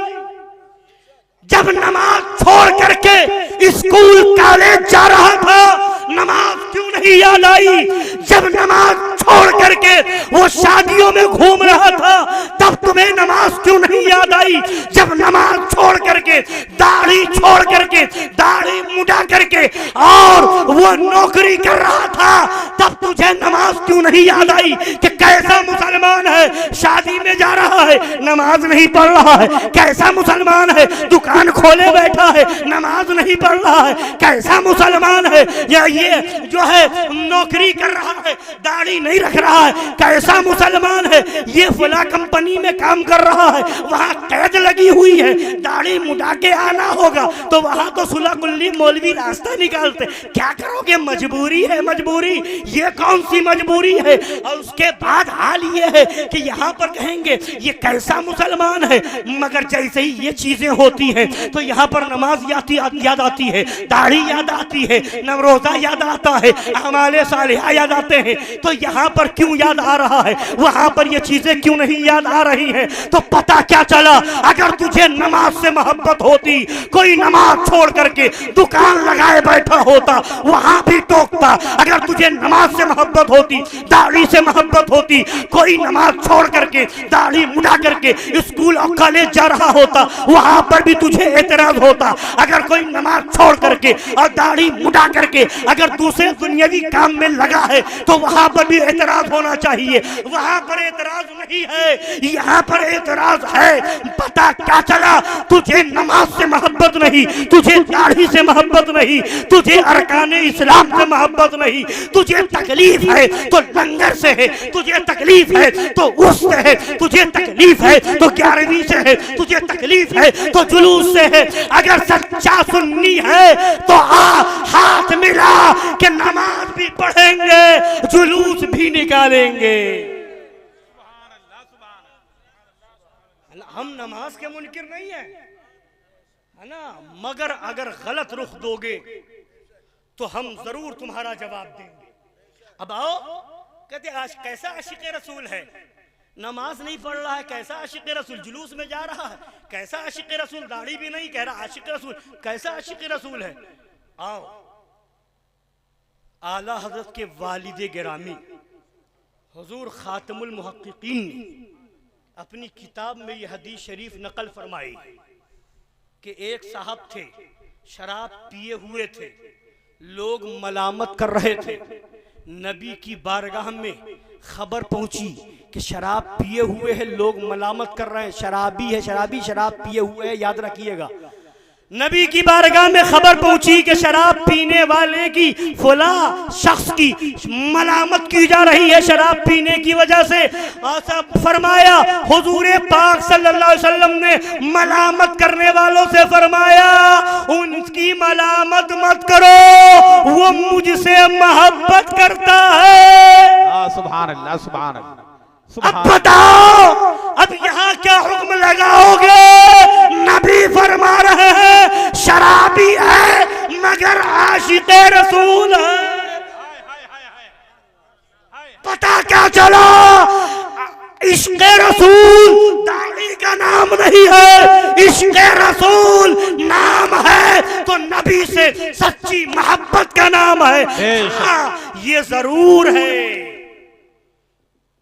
जब नमाज छोड़ करके स्कूल कॉलेज जा रहा था, नमाज क्यों नहीं याद आई? जब नमाज छोड़ करके वो शादियों में घूम रहा था, तब तुम्हें नमाज क्यों नहीं याद आई? जब नमाज छोड़ करके, दाढ़ी छोड़ करके, दाढ़ी मुड़ा करके और वो नौकरी कर रहा था, तब तुझे नमाज क्यों नहीं याद आई कि कैसा मुसलमान है शादी में जा रहा है नमाज नहीं पढ़ रहा है, कैसा मुसलमान है दुकान खोले बैठा है नमाज नहीं पढ़ रहा है, कैसा मुसलमान है या ये जो है नौकरी कर रहा है दाढ़ी नहीं रख रहा है, कैसा मुसलमान है ये फला कंपनी में काम कर रहा है वहां कैद लगी हुई है, दाढ़ी मुड़ा के आना होगा तो वहां तो सुलह कुल्ली मौलवी रास्ता निकालते, क्या करोगे मजबूरी है मजबूरी, ये कौन सी मजबूरी है। और उसके बाद हाल ये है कि यहाँ पर कहेंगे ये कैसा मुसलमान है, मगर जैसे ही ये चीजें होती हैं तो यहाँ पर नमाज याद आती है, दाढ़ी याद आती है, रोजा याद आता है, अमाले सालिहा याद आते हैं, तो यहाँ पर क्यों याद आ रहा है, वहां पर ये चीजें क्यों नहीं याद आ रही हैं। तो पता क्या चला, अगर तुझे नमाज से मोहब्बत होती, कोई नमाज छोड़ करके दुकान लगाए बैठा होता वहां भी टोकता, अगर तुझे नमाज से मोहब्बत होती, दाढ़ी से मोहब्बत होती, कोई नमाज छोड़ करके दाढ़ी मुड़ा करके स्कूल और कॉलेज जा रहा होता वहां पर भी तुझे एतराज होता, अगर कोई नमाज छोड़ करके और दाढ़ी मुड़ा करके अगर दूसरे दुनियावी काम में लगा है तो वहां पर भी एतराज होना चाहिए, वहां पर एतराज नहीं है, यहाँ पर एतराज है। पता क्या चला, तुझे नमाज से मोहब्बत नहीं, तुझे दाढ़ी से मोहब्बत नहीं, तुझे अरकान इस्लाम से मोहब्बत नहीं, तुझे तकलीफ है तो लंगर से है, तुझे तकलीफ है तो उससे है, तुझे तकलीफ है तो 11वीं से है, तुझे तकलीफ है तो जुलूस से है। अगर सच्चा सुन्नी है तो हाथ मिला कि नमाज भी पढ़ेंगे जुलूस भी निकालेंगे। हम नमाज के मुनकिर नहीं है ना, मगर अगर गलत रुख दोगे तो हम जरूर तुम्हारा जवाब देंगे। अब आओ, कहते कैसा आशिक रसूल है, नमाज नहीं पढ़ रहा है, कैसा आशिक रसूल, जुलूस में जा रहा है, कैसा आशिक रसूल, दाढ़ी भी नहीं, कह रहा आशिक रसूल, कैसा आशिक रसूल है। आओ, आला हजरत के वालिद गिरामी हुजूर खातमुल मुहक्किकीन ने अपनी किताब में यह हदीस शरीफ नकल फरमाई कि एक साहब थे, शराब पिए हुए थे, लोग मलामत कर रहे थे, नबी की बारगाह में खबर पहुंची कि शराब पिए हुए हैं, लोग मलामत कर रहे हैं, शराबी है, शराबी शराब पिए हुए है, याद रखिएगा। नबी की बारगाह में खबर पहुंची कि शराब पीने वाले की फला शख्स की मलामत की जा रही है शराब पीने की वजह से। फरमाया हुजूर पाक सल्लल्लाहु अलैहि वसल्लम ने मलामत करने वालों से फरमाया उनकी मलामत मत करो, वो मुझसे मोहब्बत करता है। सुभान अल्लाह, सुभान अल्लाह। अब बताओ, अब यहाँ क्या हुक्म लगाओगे? नबी फरमा रहे हैं शराबी है मगर आशिक़े रसूल है। पता क्या चला, इश्क़े रसूल दाढ़ी का नाम नहीं है, इश्क़े रसूल नाम है तो नबी से सच्ची मोहब्बत का नाम है। हाँ, ये जरूर है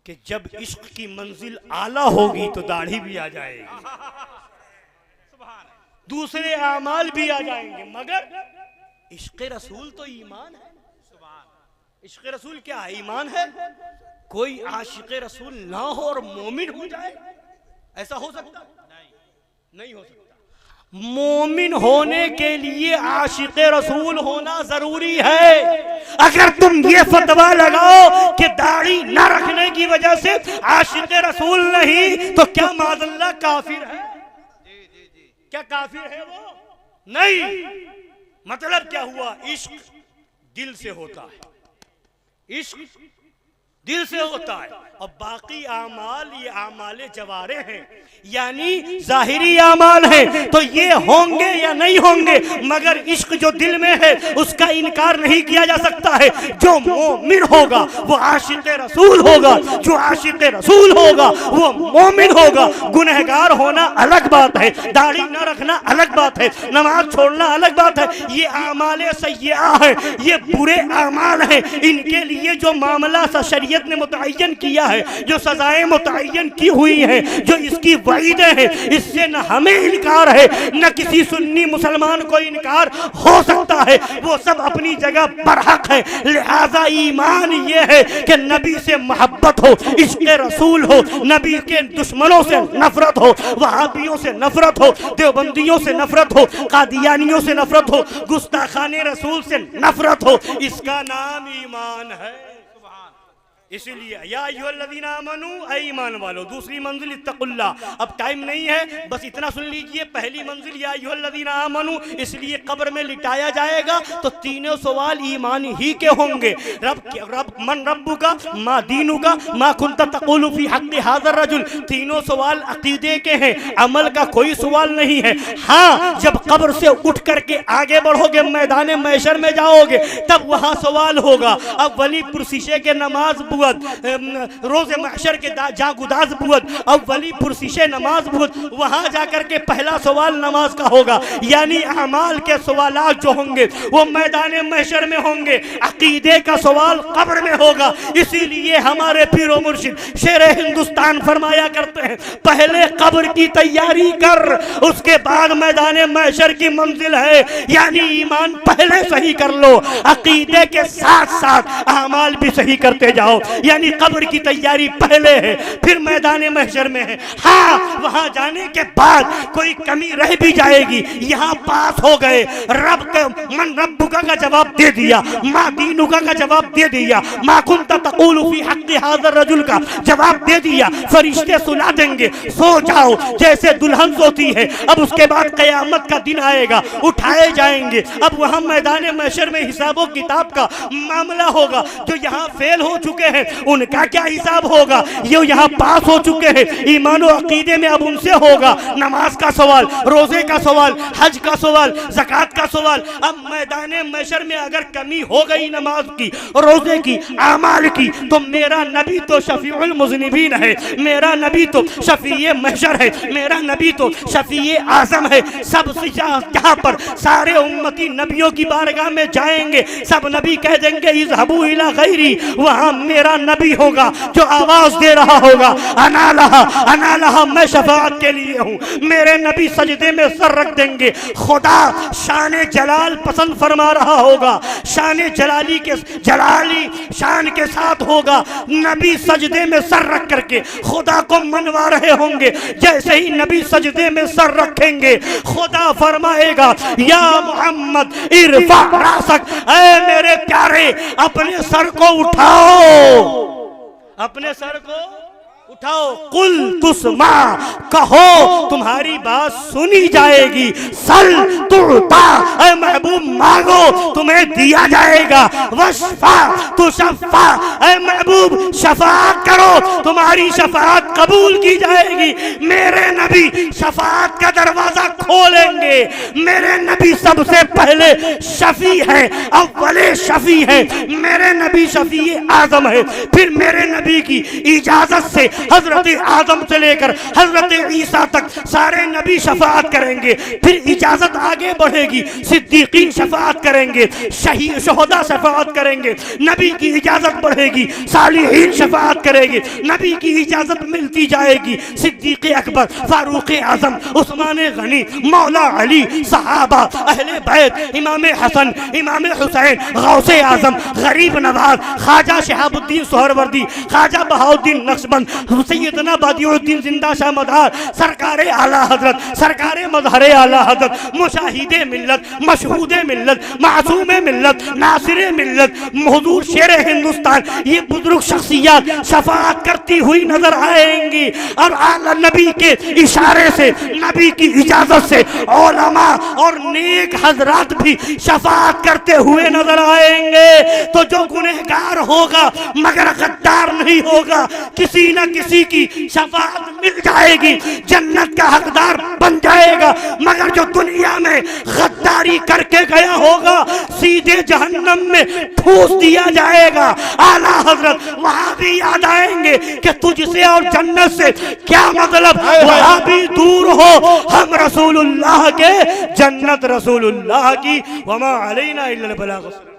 कि जब इश्क की मंजिल आला होगी तो दाढ़ी भी आ जाएगी, दूसरे आमाल भी आ जाएंगे, मगर इश्क रसूल तो ईमान है। इश्क रसूल क्या है? ईमान है। कोई आशिक रसूल ना हो और मोमिन हो जाए, ऐसा हो सकता? नहीं हो सकता। मोमिन होने के लिए आशिक रसूल होना जरूरी है। अगर तुम ये फतवा लगाओ कि दाढ़ी न रखने की वजह से आशिक रसूल नहीं, तो क्या माज़अल्लाह काफिर है? क्या काफिर है वो? नहीं। मतलब क्या हुआ? इश्क दिल से होता है, इश्क दिल से होता है, और बाकी आमाल ये आमाले जवारे हैं, यानी जाहिरी आमाल हैं, तो ये होंगे या नहीं होंगे, मगर इश्क जो दिल में है उसका इनकार नहीं किया जा सकता है। जो मोमिन होगा वो आशिक़े रसूल होगा, जो आशिक़े रसूल होगा वो मोमिन होगा। गुनहगार होना अलग बात है, दाढ़ी न रखना अलग बात है, नमाज छोड़ना अलग बात है, ये आमाले सय्या है, ये बुरे आमाल हैं। इनके लिए जो मामला सा शरीयत शरीयत ने मुतय्यन किया है, जो सजाएं मुतय्यन की हुई हैं, जो इसकी वईदें हैं, इससे न हमें इनकार है न किसी सुन्नी मुसलमान को इनकार हो सकता है। वो सब अपनी जगह बरहक है। लिहाजा ईमान ये है कि नबी से मोहब्बत हो, इश्क़ रसूल हो, नबी के दुश्मनों से नफरत हो, वहाबियों से नफरत हो, देवबंदियों से नफरत हो, कादियानियों से नफरत हो, गुस्ताखाने रसूल से नफरत हो, इसका नाम ईमान है। इसीलिए या अय्युहल्लज़ीना आमनू, ऐ ईमान वालो। दूसरी मंजिल इत्तक़ुल्लाह। अब टाइम नहीं है, बस इतना सुन लीजिए। पहली मंजिल या अय्युहल्लज़ीना आमनू, इसलिए कब्र में लिटाया जाएगा तो तीनों सवाल ईमान ही के होंगे। रब मन रब्बुका, मा दीनुका, मा कुंत तक़ूलु फी हक़्क़ि हाज़र रजुल। तीनों सवाल अक़ीदे के हैं, अमल का कोई सवाल नहीं है। हाँ, जब कब्र से उठ करके आगे बढ़ोगे, मैदान महशर में जाओगे, तब वहाँ सवाल होगा। अब वली पुरसिशे के नमाज रोज़े महशर के जागुदाज बुअद, अब वली पुरसिशे नमाज बुअद, वहां जाकर के पहला सवाल नमाज का होगा। यानी अमाल के सवालात जो होंगे वो मैदान महशर में होंगे, अकीदे का सवाल कब्र में होगा। इसीलिए हमारे पीरो मुर्शिद शेर हिंदुस्तान फरमाया करते हैं, पहले कब्र की तैयारी कर, उसके बाद मैदान महशर की मंजिल है। यानी ईमान पहले सही कर लो, अकीदे के साथ साथ अमाल भी सही करते जाओ। यानी कब्र की तैयारी पहले है, फिर मैदान महशर में है। हाँ, वहां जाने के बाद कोई कमी रह भी जाएगी। यहाँ पास हो गए, रब के मन रब्बुका का जवाब दे दिया, मा दीनुका का जवाब दे दिया, मा कुंत तक़ूलु फी हक़्क़ि हाज़र रजुल का जवाब दे दिया। फरिश्ते सुला देंगे, सो जाओ जैसे दुल्हन सोती है। अब उसके बाद क़यामत का दिन आएगा, उठाए जाएंगे। अब वहाँ मैदान महशर में हिसाबो किताब का मामला होगा। जो यहाँ फेल हो चुके हैं उनका क्या हिसाब होगा, ये यहाँ पास हो चुके हैं ईमान और अकीदे में, अब उनसे होगा नमाज का सवाल, रोजे का सवाल, हज का सवाल, ज़कात का सवाल। अब मैदान महशर में अगर कमी हो गई नमाज की, रोजे की, अमाल की, तो मेरा नबी तो शफीउल मुज़निबीन है, मेरा नबी तो शफीए महशर है, मेरा नबी तो शफीए आज़म है। सबसे जहाँ पर सारे उम्मती नबियों की बारगाह में जाएंगे, सब नबी कह देंगे इज़हबू इला गैरी, वहाँ मेरा नबी होगा जो आवाज दे रहा होगा, अना लहा, मैं शफाअत के लिए हूँ। मेरे नबी सजदे में सर रख देंगे। खुदा शान जलाल पसंद फरमा रहा होगा, शान जलाली शान के साथ होगा। नबी सजदे में सर रख करके खुदा को मनवा रहे होंगे। जैसे ही नबी सजदे में सर रखेंगे, खुदा फरमाएगा या मोहम्मद इरफा रासक, ऐ मेरे प्यारे अपने सर को उठाओ, अपने सर को उठाओ। कुल तुस्मा, कहो तुम्हारी बात सुनी जाएगी। सल तुता, ऐ महबूब मांगो तुम्हें दिया जाएगा। वशफा तुशफ़ा, ऐ महबूब शफाअत करो तुम्हारी शफाअत कबूल की जाएगी। मेरे नबी शफाअत का दरवाजा खोलेंगे। मेरे नबी सबसे पहले शफी है, अव्वले शफी है। मेरे नबी शफी आज़म है। फिर मेरे नबी की इजाजत से हजरत आदम से लेकर हजरत ईसा तक सारे नबी शफाअत करेंगे। फिर इजाजत आगे बढ़ेगी, सिद्दीकीन शफाअत करेंगे, शहीद शोहदा शफाअत करेंगे। नबी की इजाजत बढ़ेगी, सालिहीन शफाअत करेंगे। नबी की इजाजत मिलती जाएगी। सिद्दीक़ अकबर, फारूक आजम, उस्मान गनी, मौला अली, सहाबा, अहले बैत, इमाम हसन, इमाम हुसैन, गौसे आजम, गरीब नवाज, ख्वाजा शहाबुद्दीन सोहरवर्दी, ख्वाजा बहाउद्दीन नक्शबंद, सैयदना बदिउद्दीन जिंदा शाह मदहार, सरकारे आला हजरत, सरकारे मजहरे आला हजरत, मुशाहिदे मिल्लत, मशहूदे मिल्लत, मासूमे मिल्लत, नासिरे मिल्लत, हुजूर शेर हिंदुस्तान, ये बुजुर्ग शख्सियत शफाअत करती हुई नजर आएंगी। और आला नबी के इशारे से, नबी की इजाजत से उलमा और नेक हजरात भी शफाअत करते हुए नजर आएंगे। तो जो गुनहगार होगा मगर गद्दार नहीं होगा, किसी न किसी की शफाअत मिल जाएगी, जन्नत का हकदार बन जाएगा। मगर जो दुनिया में गद्दारी करके गया होगा, सीधे जहन्नम में ठूस दिया जाएगा। आला हजरत वहां भी याद आएंगे कि तुझसे और जन्नत से क्या मतलब, वहां भी दूर हो। हम रसूलुल्लाह के, जन्नत रसूलुल्लाह की। वमा अलैना इल्लल बलाग।